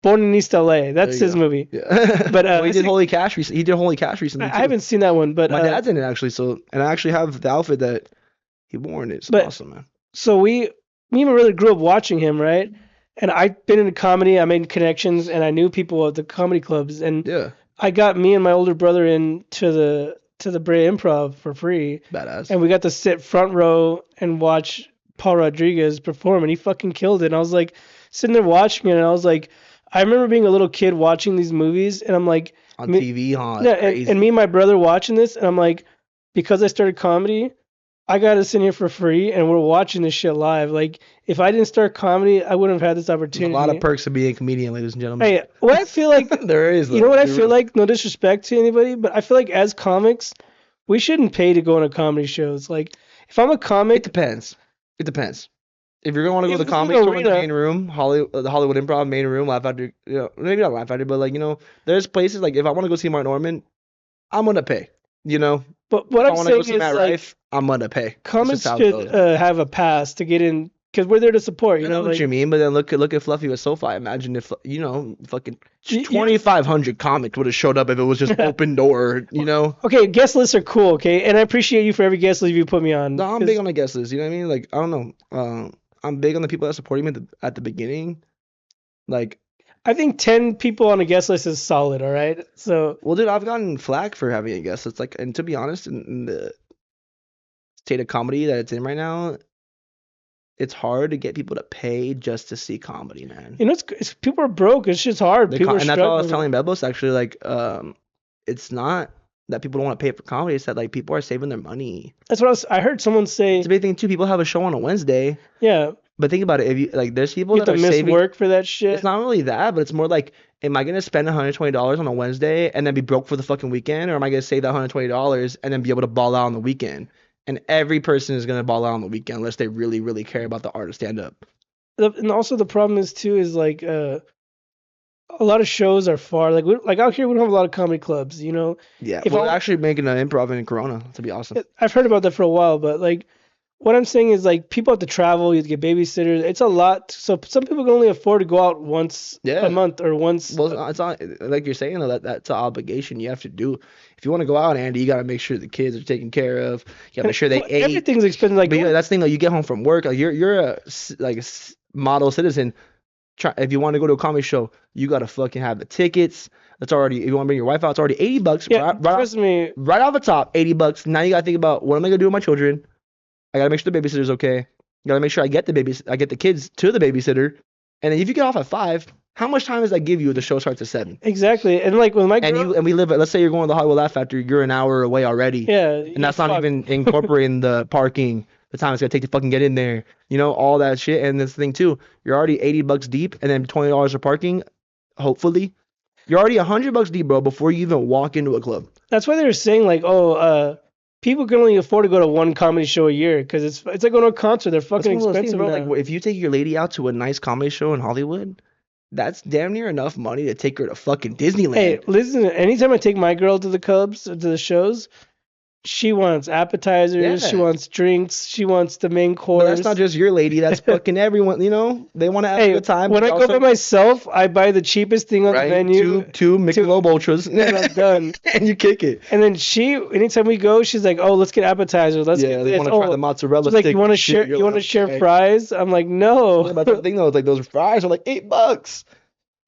Born in East LA. There That's you his go. movie. Yeah. But Well, he I did say- Holy Cash. He did Holy Cash recently too. I haven't seen that one, but My dad's in it actually. So, and I actually have the outfit that he wore, and it's But- awesome, man. so me and my brother grew up watching him, right? And I've been into comedy. I made connections, and I knew people at the comedy clubs, and Yeah, I got me and my older brother into the Brea Improv for free, badass. and we got to sit front row and watch Paul Rodriguez perform, and he fucking killed it. And I was like sitting there watching it, and I was like, I remember being a little kid watching these movies, and I'm like, On me- TV, huh? yeah, Crazy. and me and my brother watching this, and I'm like, because I started comedy, I got us in here for free, and we're watching this shit live. Like, if I didn't start comedy, I wouldn't have had this There's opportunity. a lot of perks of being a comedian, ladies and gentlemen. Hey, what I feel like, There is. you know what I There feel is. like? No disrespect to anybody, but I feel like as comics, we shouldn't pay to go on a comedy shows. Like, if I'm a It comic, depends. It depends. If you're gonna want to go If to the this is comedy an show in the arena- main room, the Hollywood Improv main room, Laugh Factory, maybe not Laugh Factory, but like there's places like if I want to go see Mark Norman, I'm gonna pay. but what If I I'm want to go saying see is Matt like Rife, I'm gonna pay. That's comics just how it should goes. have a pass to get in because we're there to support. I You know know, what like, you mean, but then look at Fluffy with SoFi. Imagine if fucking You- 2,500 comics would have showed up if it was just open door. okay, guest lists are cool. Okay, and I appreciate you for every guest list you put me on. No, I'm 'cause big on the guest list. You know what I mean? Like I don't know. I'm big on the people that supported me at the beginning. Like, I think 10 people on a guest list is solid. All right, so well, dude, I've gotten flack for having a guest. It's like, and to be honest, in the state of comedy that it's in right now, it's hard to get people to pay just to see comedy, man. you know, it's people are broke. It's just hard. People are And that's what I was struggling. telling Bebos actually. Like, it's not that people don't want to pay for comedy. It's that like people are saving their money. That's what I heard someone say. It's a big thing too. People have a show on a Wednesday, Yeah, but think about it. If you like, there's people you have that to are miss saving. work for that shit. It's not really that, but it's more like, am I gonna spend $120 on a Wednesday and then be broke for the fucking weekend, or am I gonna save that $120 and then be able to ball out on the weekend? And every person is gonna ball out on the weekend unless they really, really care about the art of stand up. And also the problem is too is like a lot of shows are far. Like out here we don't have a lot of comedy clubs. You know, Yeah, If we're I- actually making an improv in Corona to be awesome. I've heard about that for a while, but like what I'm saying is like people have to travel, you have to get babysitters. It's a lot. So some people can only afford to go out once Yeah. a month or once. Well, it's not like you're saying though, that's an obligation you have to do. If you want to go out, Andy, you gotta make sure the kids are taken care of. You gotta make sure they Well, ate. everything's expensive. Like But that's the thing though. You get home from work, like you're a model citizen. If you want to go to a comedy show, you gotta fucking have the tickets. That's already. If you want to bring your wife out, it's already $80. yeah, Right trust me. off the top, $80. Now you gotta think about what am I gonna do with my children. I gotta make sure the babysitter's okay. Gotta make sure I get the kids to the babysitter. And then if you get off at 5, How much time does that give you? The show starts at 7. Exactly. And like with my And girl, we live at, let's say you're going to the Hollywood Laugh Factory, you're an hour away already. yeah, And that's not fuck. even incorporating the parking, the time it's gonna take to fucking get in there, all that shit. And this thing too, you're already $80 deep, and then $20 for parking. Hopefully, you're already $100 deep, bro, before you even walk into a club. That's why they were saying like, oh, people can only afford to go to one comedy show a year because it's like going to a concert. They're That's fucking one of those things, expensive bro. now. Like, if you take your lady out to a nice comedy show in Hollywood, that's damn near enough money to take her to fucking Disneyland. Hey, listen, anytime I take my girl to the Cubs, to the shows, she wants appetizers, she Yeah. wants drinks, she wants the main But course. that's not just your lady. That's fucking everyone. They want to have a Hey, good time. when but I go by also- myself, I buy the cheapest thing on the right, menu, two Michelob Ultras, and I'm done. and you kick it. And then anytime we go, she's like, "Oh, let's get appetizers. Let's Yeah, get they this." want to try the Oh, mozzarella she's like, stick. "You want to shit. share? You're You want to like, share okay. fries?" I'm like, "No." Yeah, but the thing though is like those fries are like $8.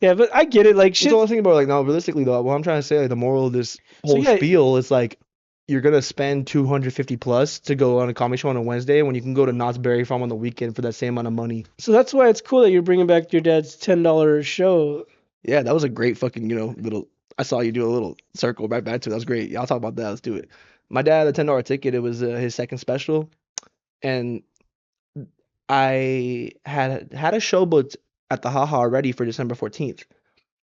Yeah, but I get it. Like That's shit. the only thing about like no, realistically though, what I'm trying to say, like the moral of this whole yeah. spiel is like you're gonna spend 250 plus to go on a comedy show on a Wednesday when you can go to Knott's Berry Farm on the weekend for that same amount of money. So that's why it's cool that you're bringing back your dad's $10 show. Yeah, that was a great fucking little. I saw you do a little circle right back to it. That was great. Yeah, I'll talk about that. Let's do it. My dad had a $10 ticket. It was his second special, and I had a show booked at the Haha already for December 14th.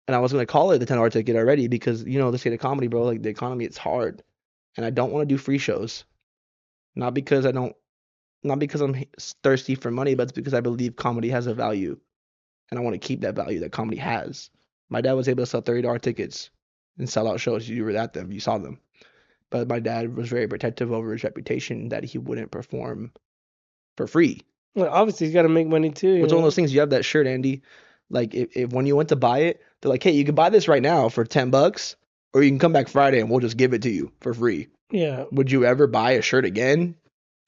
And I was gonna call it the $10 ticket already because the state of comedy, bro, like the economy, it's hard, and I don't want to do free shows. Not because I don't, not because I'm thirsty for money, but it's because I believe comedy has a value, and I want to keep that value that comedy has. My dad was able to sell $30 tickets and sell out shows. You were at them, you saw them. But my dad was very protective over his reputation that he wouldn't perform for free. Well, obviously he's got to make money too. It's one of those things. You have that shirt, Andy. Like if when you went to buy it, they're like, hey, you can buy this right now for $10, or you can come back Friday and we'll just give it to you for free. Yeah. Would you ever buy a shirt again?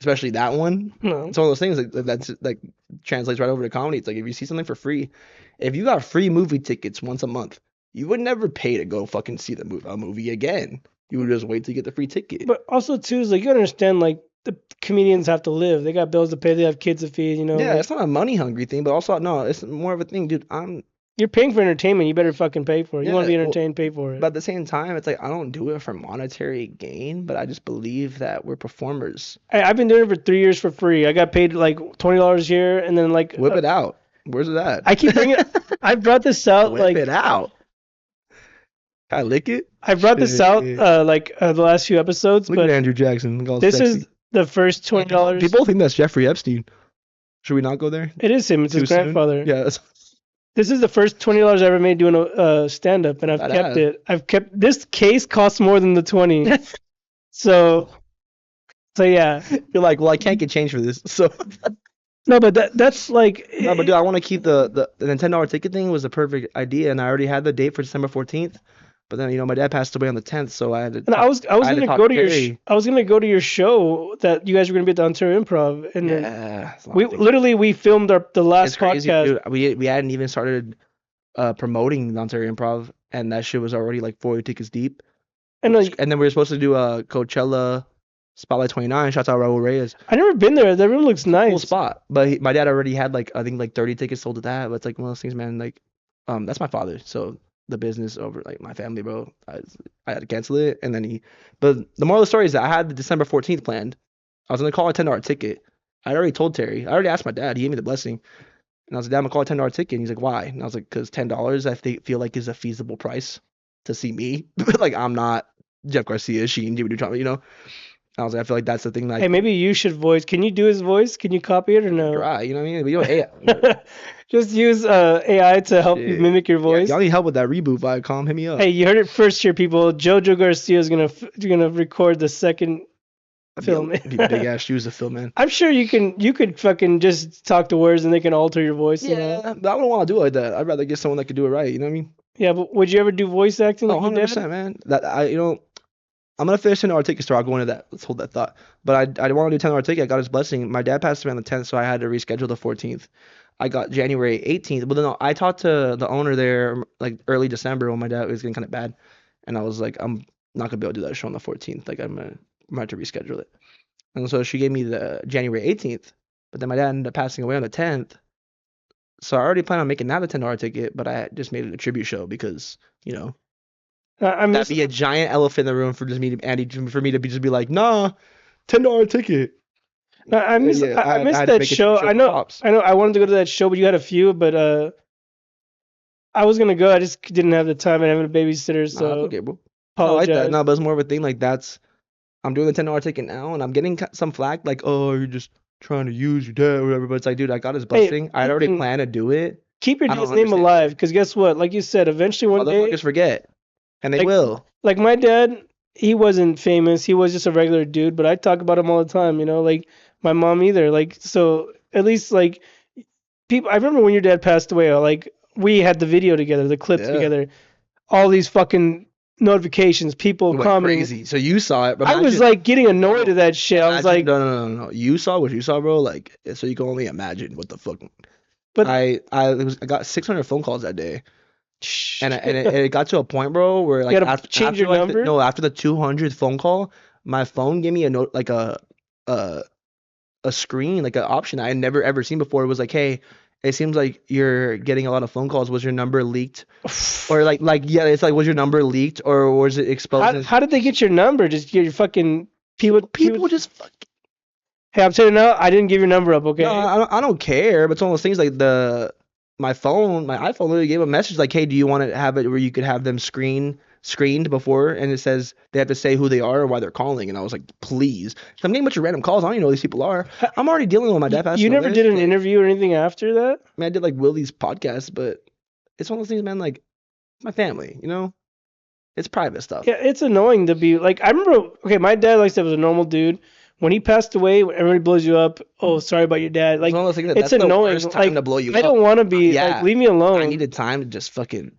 Especially that one? No. It's one of those things that's like translates right over to comedy. It's like if you see something for free, if you got free movie tickets once a month, you would never pay to go fucking see a movie again. You would just wait till you get the free ticket. But also too is like you gotta understand like the comedians have to live. They got bills to pay. They have kids to feed. Yeah, like, it's not a money hungry thing, but also no, it's more of a thing, dude. you're paying for entertainment. You better fucking pay for it. You want to be Yeah, well, entertained, pay for it. But at the same time, it's like I don't do it for monetary gain, but I just believe that we're performers. I've been doing it for 3 years for free. I got paid like $20 here, and then like Whip it out. Where's it at? I keep bringing. I brought this out Whip like it out. Can I lick it? I brought this out the last few episodes, Look but at Andrew Jackson. All this sexy. is the first $20. People think that's Jeffrey Epstein. Should we not go there? It is him. It's his Too soon? grandfather. Yeah. This is the first $20 I ever made doing a stand up, and I've That kept has. it. I've kept this case costs more than the 20. so yeah. You're like, well, I can't get change for this. So No, but that's like no, but dude, I want to keep the $10 ticket thing was the perfect idea, and I already had the date for December 14th. But then my dad passed away on the 10th, so I had to. and I was I had to gonna talk go to to your Carrie. I was gonna go to your show that you guys were gonna be at the Ontario Improv, and then Yeah. it's a lot we of things. literally we filmed the last It's crazy, podcast. dude. We hadn't even started promoting the Ontario Improv, and that shit was already like 40 tickets deep. And like, And then we were supposed to do a Coachella Spotlight 29. Shouts out Raul Reyes. I never been there. That room looks Cool nice. spot. But my dad already had like I think like 30 tickets sold to that. But it's like one of those things, man. Like, that's my father. So the business over like my family, bro. I had to cancel it, and then But the moral of the story is that I had the December 14th planned. I was gonna call a $10 ticket. I already told Terry. I already asked my dad. He gave me the blessing. And I was like, Dad, I'm gonna call a $10 ticket. And he's like, why? And I was like, because $10 feel like is a feasible price to see me. Like I'm not Jeff Garcia, Sheen, Jimmy Neutron, I was like, I feel like that's the thing that Hey, maybe you should voice. Can you do his voice? Can you copy it or no? try, you know what I mean? But, hey, Just use AI to help you shit. mimic your voice. Y'all need help with that reboot, Viacom. Hit me up. Hey, you heard it first here, people. Jojo Garcia is gonna record the second film. Be big ass shoes to fill, man. I'm sure you could fucking just talk to words and they can alter your voice. You know? Yeah, but I don't want to do it like that. I'd rather get someone that could do it right. You know what I mean? Yeah, but would you ever do voice acting Oh, like you did? 100%, man. I'm gonna finish $10 ticket store. I'll go into that. Let's hold that thought. But I want to do $10 ticket. I got his blessing. My dad passed away on the 10th, so I had to reschedule the 14th. I got January 18th. But then no, I talked to the owner there like early December when my dad was getting kind of bad, and I was like, I'm not gonna be able to do that show on the 14th. Like I'm gonna have to reschedule it. And so she gave me the January 18th. But then my dad ended up passing away on the 10th. So I already plan on making that a $10 ticket, but I just made it a tribute show because, you know, I that'd miss be a giant elephant in the room for just me to Andy for me to just be like, nah, $10 ticket. Yeah, I I missed had to that make a show. tribute show for Pops. I know I wanted to go to that show, but you had a few, but I was gonna go. I just didn't have the time and having a babysitter, Nah, that's so okay, bro. It's not like that. apologize. No, but it's more of a thing like that's I'm doing the $10 ticket now, and I'm getting some flack like, oh, you're just trying to use your dad or whatever. But it's like, dude, I got his Hey, blessing. I had already listen, planned to do it. keep your I don't dad's name understand alive, it. because guess what? Like you said, eventually one day, Motherfuckers forget, and they like will. my dad, he wasn't famous. He was just a regular dude, but I talk about him all the time. You know, like my mom either. Like so, at least like people. I remember when your dad passed away. Like we had the video together, the clip Yeah, together. All these fucking notifications, people it went commenting. crazy. So you saw it, but I was imagine, like getting annoyed bro. at that shit. I was Imagine, like, no. You saw what you saw, bro. Like, so you can only imagine what the fuck. but I got 600 phone calls that day. And shh. it got to a point, bro, where You like gotta change after your like number. no after the 200th phone call, my phone gave me a note like a a screen like an option I had never ever seen before. It was like, hey, it seems like you're getting a lot of phone calls. Was your number leaked? Or like yeah, it's like was your number leaked or was it exposed as How did they get your number? Just get your fucking people. people just fuck. Hey, I'm telling you now, I didn't give your number up. No, Okay. I don't care. But it's one of those things like my phone, my iPhone literally gave a message like, hey, do you want to have it where you could have them screened before, and it says they have to say who they are or why they're calling, and I was like, please. So I'm getting a bunch of random calls. I don't even know who these people are. I'm already dealing with my dad You passing never away. did So an like, interview or anything after that? I mean, I did like Willie's podcast, but it's one of those things, man. Like my family, you know, it's private Yeah, stuff. it's annoying to be like. I remember. Okay, my dad, like I said, was a normal dude. When he passed away, everybody blows you up. Oh, sorry about your dad. It's one Like, of those things that it's that's the annoying. worst time Like, to blow you I up. don't want to be like. Yeah, Leave me I alone. needed time to just fucking.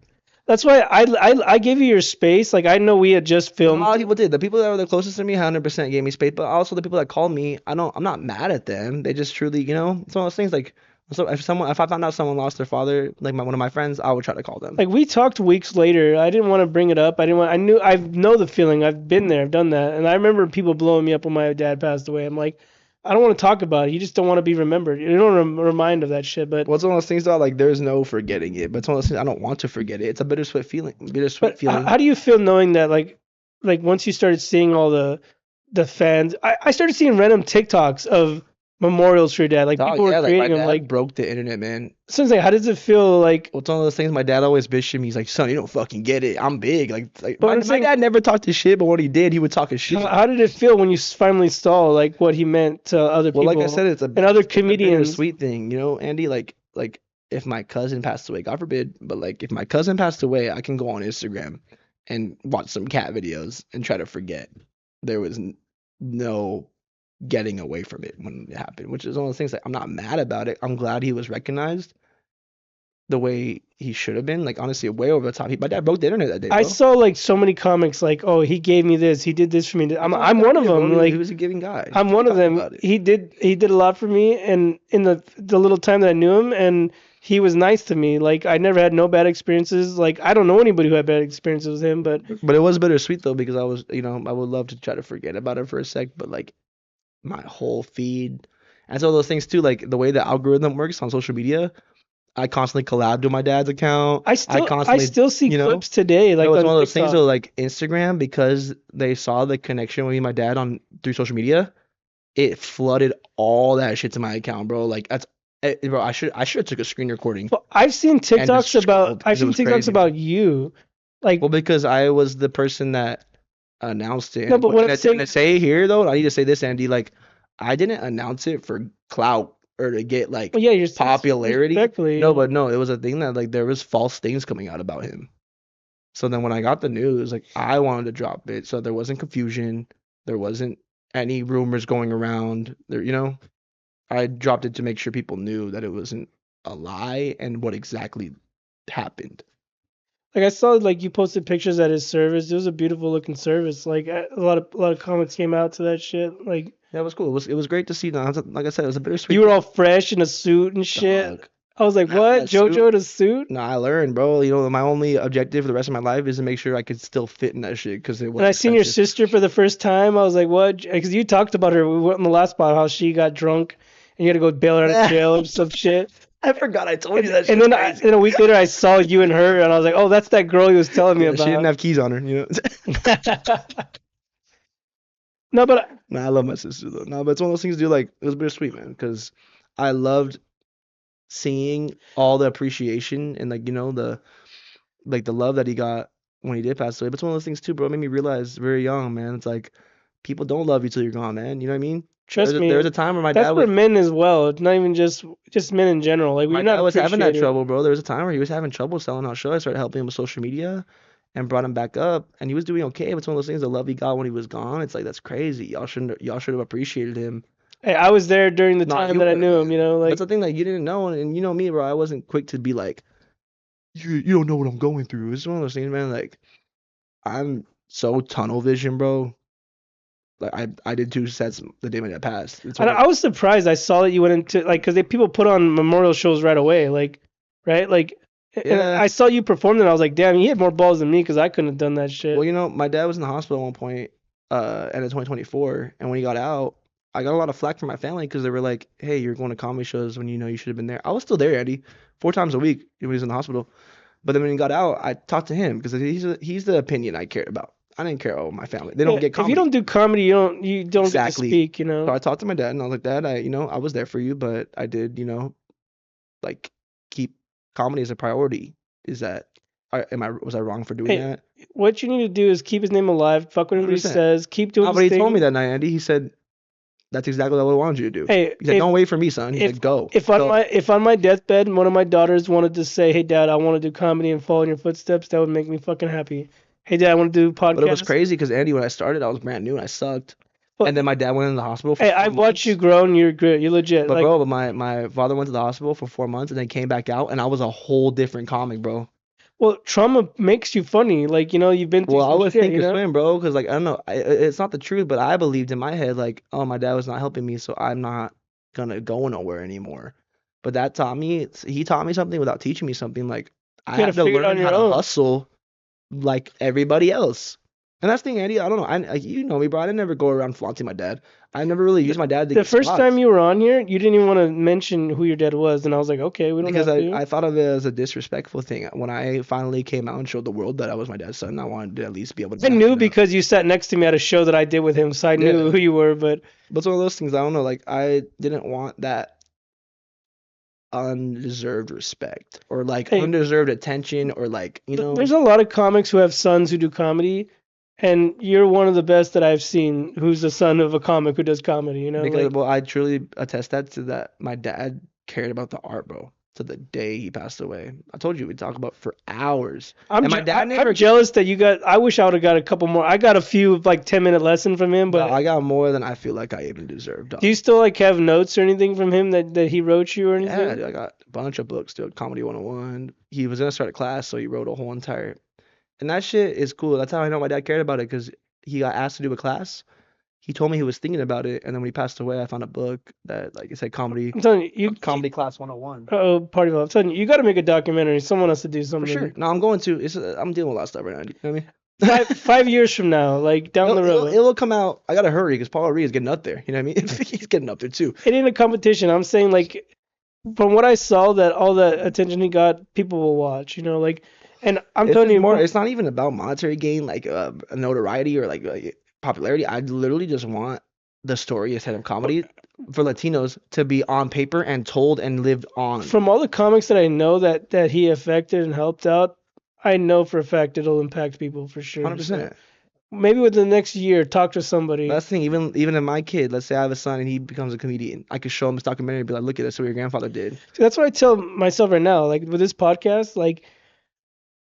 That's why I gave you your space. Like, I know we had just Because a lot filmed. of people did. The people that were the closest to me, 100% gave me space. But also the people that called me, I'm not mad at them. They just truly, you know, it's one of those things. Like, so if I found out someone lost their father, like one of my friends, I would try to call them. Like we talked weeks later. I didn't want to bring it up. I didn't want. I know the feeling. I've been there. I've done that. And I remember people blowing me up when my dad passed away. I'm like, I don't want to talk about it. You just don't want to be remembered. You don't remind of that shit. Well, it's one of those things though. Like, there's no forgetting it. But it's one of those things I don't want to forget it. It's a bittersweet feeling. Bittersweet But feeling. how do you feel knowing that like once you started seeing all the fans? I started seeing random TikToks of memorials for your dad. Like Dog, people were yeah, like my creating them. dad Like broke the internet, man. so it's like, how does it feel like? Well, it's one of those things. My dad always bitched me. He's like, son, you don't fucking get it. I'm big. Like But my, I'm my saying, dad never talked his shit, but when he did, he would talk his shit. how did it feel when you finally saw like what he meant to other Well, like I people said, and other it's a comedians? bittersweet thing, you know, Andy. Like if my cousin passed away, God forbid, but like if my cousin passed away, I can go on Instagram and watch some cat videos and try to forget. There was no getting away from it when it happened, which is one of those things that I'm not mad about it. I'm glad he was recognized the way he should have been. Like honestly, way over the top. My dad broke the internet that day, I bro. saw like so many comics like, oh, he gave me this, he did this for me. That's all I'm you one gotta of do, bro. them. He Like was a giving guy. I'm What are one you of talking them. about it? He did a lot for me, and in the little time that I knew him, and he was nice to me. Like I never had no bad experiences. Like I don't know anybody who had bad experiences with him, but But it was bittersweet though because I was, you know, I would love to try to forget about it for a sec, but like my whole feed and so those things too, like the way the algorithm works on social media, I constantly collab to my dad's account. I I constantly, still see you know, clips today, no, like it's on one of those things TikTok. though, like Instagram because they saw the connection with me and my dad on through social media, it flooded all that shit to my account, bro. Like that's, bro, I should have took a screen recording But and just scrolled I've because it seen was TikToks crazy. about you, like Well, because I was the person that announced it. no, but what I'm And saying, to say here though, I need to say this, Andy. Like, I didn't announce it for clout or to get well, like yeah, popularity. No, respectfully. but no, it was a thing that like there was false things coming out about him. So then when I got the news, like I wanted to drop it, so there wasn't confusion, there wasn't any rumors going around. There, you know, I dropped it to make sure people knew that it wasn't a lie and what exactly happened. Like I saw like you posted pictures at his service. It was a beautiful looking service. Like a lot of comments came out to that shit. Like Yeah, it was cool. It was great to see. Like I said, it was a you bittersweet were thing. all fresh in a suit and shit. Dog. I was like, After what? that suit, JoJo in a suit? no, I learned, bro. You know, my only objective for the rest of my life is to make sure I could still fit in that shit because it And was I seen your expensive. sister for the first time. I was like, what? Because you talked about her. We went on the last spot how she got drunk and you had to go bail her out of jail or some shit. I forgot I told you that And shit's then crazy. then a week later, I saw you and her, and I was like, oh, that's that girl he was telling me Yeah, she didn't about. have keys on her, you know. No, but Nah, I love my sister though. No, but it's one of those things, dude. Like it was bittersweet, man, because I loved seeing all the appreciation and like the love that he got when he did pass away. But it's one of those things too, bro. It made me realize very young, man. It's like people don't love you till you're gone, man. You know what I mean? trust There me, was a time where my that's dad for was men as well. It's not even just men in general. Like we're my not dad was having that appreciated. trouble, bro. There was a time where he was having trouble selling out shows. I started helping him with social media and brought him back up, and he was doing okay. But it's one of those things, the love he got when he was gone. It's like that's crazy. Y'all should have appreciated him. Hey, I was there during the Not time you that I wouldn't, knew him. man. That's Like the thing that you didn't know, and you know me, bro. I wasn't quick to be like, you don't know what I'm going through. It's one of those things, man. Like I'm so tunnel vision, bro. Like I did 2 sets the day my dad passed. It's one of I was surprised. I saw that you went into like because people put on memorial shows right away. Like, right? Like, and yeah. I saw you perform, and I was like, damn, he had more balls than me because I couldn't have done that Well, shit. my dad was in the hospital at one point, end of 2024, and when he got out, I got a lot of flack from my family because they were like, "Hey, you're going to comedy shows when you know you should have been there." I was still there, Eddie, 4 times a week when he was in the hospital. But then when he got out, I talked to him because he's the opinion I cared about. I didn't care about my family. They don't Yeah, get if you don't comedy. do comedy, you don't get to Exactly. speak. So I talked to my dad and I was like, Dad, I was there for you, but I did, like keep comedy as a priority. Is that was I wrong for doing Hey, that? what you need to do is keep his name alive. Fuck whatever he 100%. says. Keep doing No, but his he told me thing. that night, Andy. He said that's exactly what I wanted you to do. Hey, He said, "Don't wait for me, son." He if said, "Go, if on go." my deathbed one of my daughters wanted to say, "Hey dad, I want to do comedy and follow in your footsteps," that would make me fucking happy. Hey dad, I want to do But it was podcasts. crazy because Andy, when I started, I was brand new and I sucked. But And then my dad went in the hospital for hey, four I've watched you months. grow and you're good. You're legit. But Like, bro, my father went to the hospital for 4 months and then came back out, and I was a whole different comic, bro. well, trauma makes you funny. Like, you've been through Well, I some would shit. think or swim, bro, because like I don't know, it's not the truth, but I believed in my head like, oh, my dad was not helping me, so I'm not gonna go nowhere anymore. But he taught me something without teaching me something. Like You I gotta had to figure it out learn on how your to own. hustle like everybody else. And that's the thing, Andy. I don't know. Like, you know me, bro. I didn't never go around flaunting my dad. I never really The, used my dad to the get first time spots you were on here, you didn't even want to mention who your dad was, and I was like, okay, we don't because have I, to. I thought of it as a disrespectful thing. When I finally came out and showed the world that I was my dad's son, I wanted to at least be able to I back knew it up. because you sat next to me at a show that I did with him, so I knew Yeah. who you were. But But it's one of those things, I don't know, like I didn't want that undeserved respect or like hey, undeserved attention or like, there's a lot of comics who have sons who do comedy, and you're one of the best that I've seen who's the son of a comic who does comedy. because Like well, I truly attest that to that. My dad cared about the art, bro, to the day he passed away. I told you we'd talk about for hours. And my dad I'm never jealous that you got. I wish I would have got a couple more. I got a few like 10-minute lesson from him, no, but I got more than I feel like I even deserved, do dog. you still like have notes or anything from him that he wrote you or Yeah, anything? dude, I got a bunch of books, dude. Comedy 101. He was gonna start a class, so he wrote a whole entire. And that shit is cool. That's how I know my dad cared about it because he got asked to do a class. He told me he was thinking about it, and then when he passed away, I found a book that like it said I'm telling you, comedy class 101. oh, party foul. I'm telling you, you got to make a documentary. Someone has to do For sure. something. No, I'm going to. I'm dealing with a lot of stuff right now. You know what I mean? Five years from now, like down the It road. will come out. I gotta hurry because Paul Reed is getting up there. You know what I mean? He's getting up there too. It ain't a competition. I'm saying like from what I saw, that all the attention he got, people will watch. And I'm It's telling just you, more. It's not even about monetary gain, like notoriety or like popularity. I literally just want the story instead of comedy for Latinos to be on paper and told and lived on. from all the comics that I know that he affected and helped out, I know for a fact it'll impact people for sure. So 100%. maybe within the next year, talk to somebody. That's the thing. Even in my kid, let's say I have a son and he becomes a comedian, I could show him this documentary and be like, look at this, what your grandfather did. So that's what I tell myself right now. Like with this podcast, like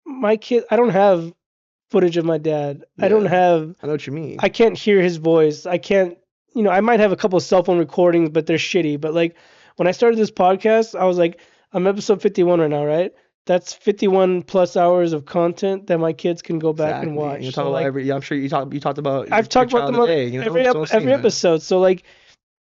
my kid, I don't have footage of my dad. I don't Yeah, have. I know what you mean. I can't hear his voice. I can't. I might have a couple of cell phone recordings, but they're shitty. But like when I started this podcast, I was like, I'm episode 51 right now, right? That's 51 plus hours of content that my kids can go back and Exactly. And you watch. talk So about like every. Yeah, I'm sure you talked about I've your talked about child them on today. It's one of those things, every man. episode. So like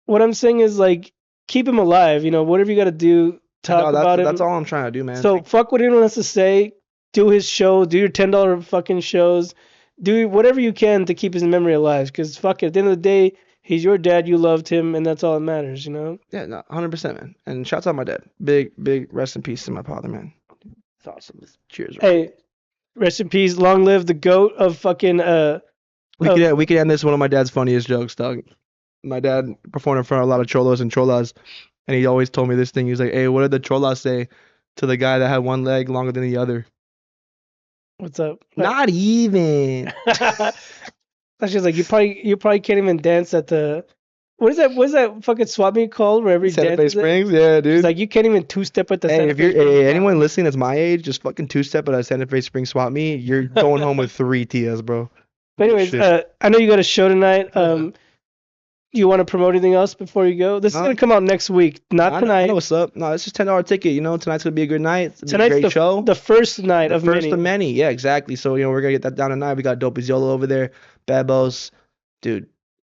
what I'm saying is like keep him alive. Whatever you got to do, No, talk about that's him. all I'm trying to do, man. So fuck what anyone has to say. Do his show. Do your $10 fucking shows. Do whatever you can to keep his memory alive. Because fuck it. At the end of the day, He's your dad. You loved him, and that's all that matters, you know. Yeah, no, 100%, man. And shouts out my dad. Big rest in peace to my father, man. It's awesome. Cheers, bro. Hey, rest in peace. Long live the goat of fucking We could end this with one of my dad's funniest jokes, dog. My dad performed in front of a lot of cholos and cholas, and he always told me this thing. He was like, "Hey, what did the cholas say to the guy that had one leg longer than the other?" What's up? Not even. That's just like you probably can't even dance at the what is that fucking swap meet called where every Santa Fe dance Springs, yeah, dude. It's like you can't even two step at the Hey, Santa if Fe you're Springs. hey, anyone listening that's my age, just fucking two-step at a Santa Fe Springs swap meet. You're going home with 3 TS, bro. But anyways, Shit. I know you got a show tonight. Do you want to promote anything else before you go? This is No. gonna come out next week, not I tonight. know what's up. No, it's just $10 ticket. You know, tonight's gonna be a good night. It's gonna be a Tonight's great show. the first night The of first many. of many. Yeah, exactly. So, we're gonna get that down tonight. We got Dope Yolo over there, Babos, dude,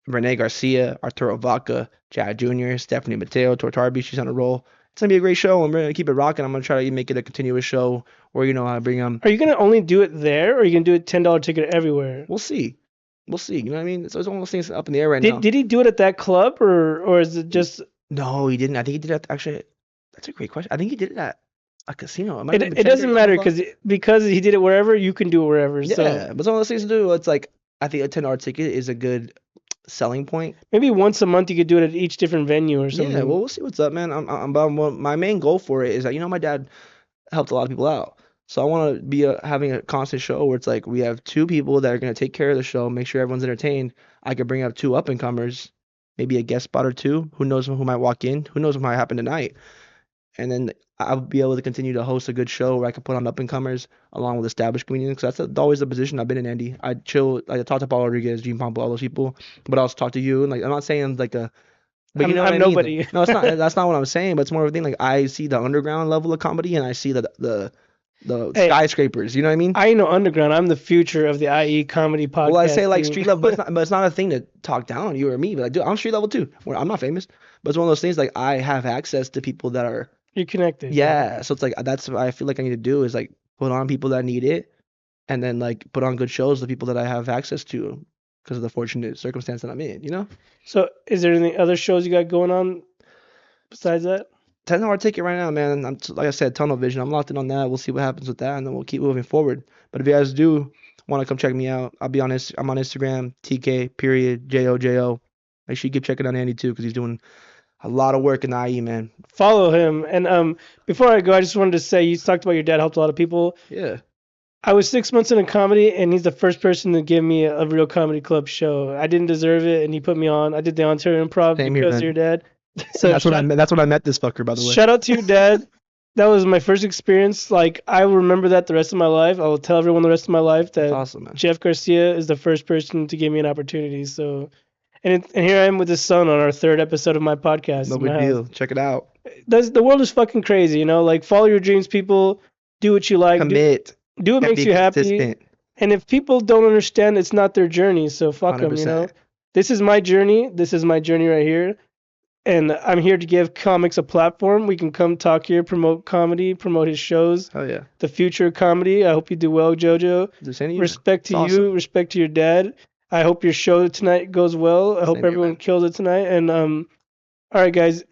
Renee Garcia, Arturo Vaca, Chad Jr., Stephanie Mateo, Tortarby, she's on a roll. It's gonna be a great show, and we're gonna keep it rocking. I'm gonna try to make it a continuous show where I bring them. Are you gonna only do it there, or are you gonna do it $10 ticket everywhere? We'll see. We'll see. You know what I mean? So it's one of those things up in the air right now. Did he do it at that club, or is it just? No, he didn't. I think he did it actually. That's a great question. I think he did it at a casino. It doesn't matter because he did it wherever, you can do it wherever. Yeah, So but it's one of those things to do. It's like I think a $10 ticket is a good selling point. maybe once a month you could do it at each different venue or something. Yeah, well, we'll see what's up, man. My main goal for it is that my dad helped a lot of people out, so I want to be having a constant show where it's like we have 2 people that are gonna take care of the show, make sure everyone's entertained. I could bring up 2 up and comers, maybe a guest spot or 2. Who knows who might walk in? Who knows what might happen tonight? And then I'll be able to continue to host a good show where I can put on up and comers along with established comedians. Because that's always the position I've been in, Andy. I chill. I talk to Paul Rodriguez, Gene Pompo, all those people, but I also talk to you. And like, I'm not saying like a, but you know what I mean? nobody. No, it's not. That's not what I'm saying. But it's more of a thing. Like I see the underground level of comedy, and I see the Hey, skyscrapers. You know what I mean? I know underground. I'm the future of the IE comedy podcast. Well, I say like scene. street level, but it's not a thing to talk down on you or me. But like, dude, I'm street level too. I'm not famous, but it's one of those things like I have access to people that are. You're connected. Yeah, so it's like that's what I feel like I need to do is like put on people that need it, and then like put on good shows to people that I have access to because of the fortunate circumstance that I'm in. You know, So, is there any other shows you got going on besides that? $10 ticket right now, man. Like I said, tunnel vision. I'm locked in on that. We'll see what happens with that, and then we'll keep moving forward. But if you guys do want to come check me out, I'm on Instagram, TK period JOJO. Make sure you keep checking on Andy too because he's doing a lot of work in the IE, man. Follow him. And before I go, I just wanted to say you talked about your dad helped a lot of people. Yeah. I was 6 months into comedy, and he's the first person to give me a real comedy club show. I didn't deserve it, and he put me on. I did the Ontario Improv Same here, because man. of your dad. So That's when I met this fucker, by the way. shout out to your dad. That was my first experience. Like, I will remember that the rest of my life. I will tell everyone the rest of my life that That's awesome, man. Jeff Garcia is the first person to give me an opportunity. So, and here I am with his son on our 3rd episode of my podcast. No in my big house. deal. Check it out. The world is fucking crazy, you know. Like, follow your dreams, people. Do what you like. Commit. Do what Can't makes be you happy. consistent. And if people don't understand, it's not their journey. So fuck them, you know. 100%. This is my journey. This is my journey right here. And I'm here to give comics a platform. We can come talk here, promote comedy, promote his shows, Hell yeah. the future of comedy. I hope you do well, Jojo. Just any Respect to It's you, awesome. respect to your dad. I hope your show tonight goes well. I hope Same here, everyone man. kills it tonight. And all right, guys,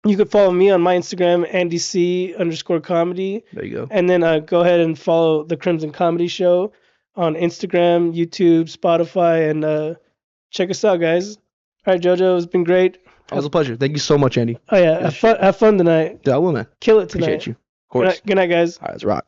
you can follow me on my Instagram, AndyC_comedy. There you go. And then go ahead and follow the Crimson Comedy Show on Instagram, YouTube, Spotify, and check us out, guys. All right, Jojo, it's been great. It was a pleasure. Thank you so much, Andy. Oh yeah, have fun tonight. Yeah, I will, man. Kill it tonight. Appreciate you. Of course. Good night, guys. All right, let's rock.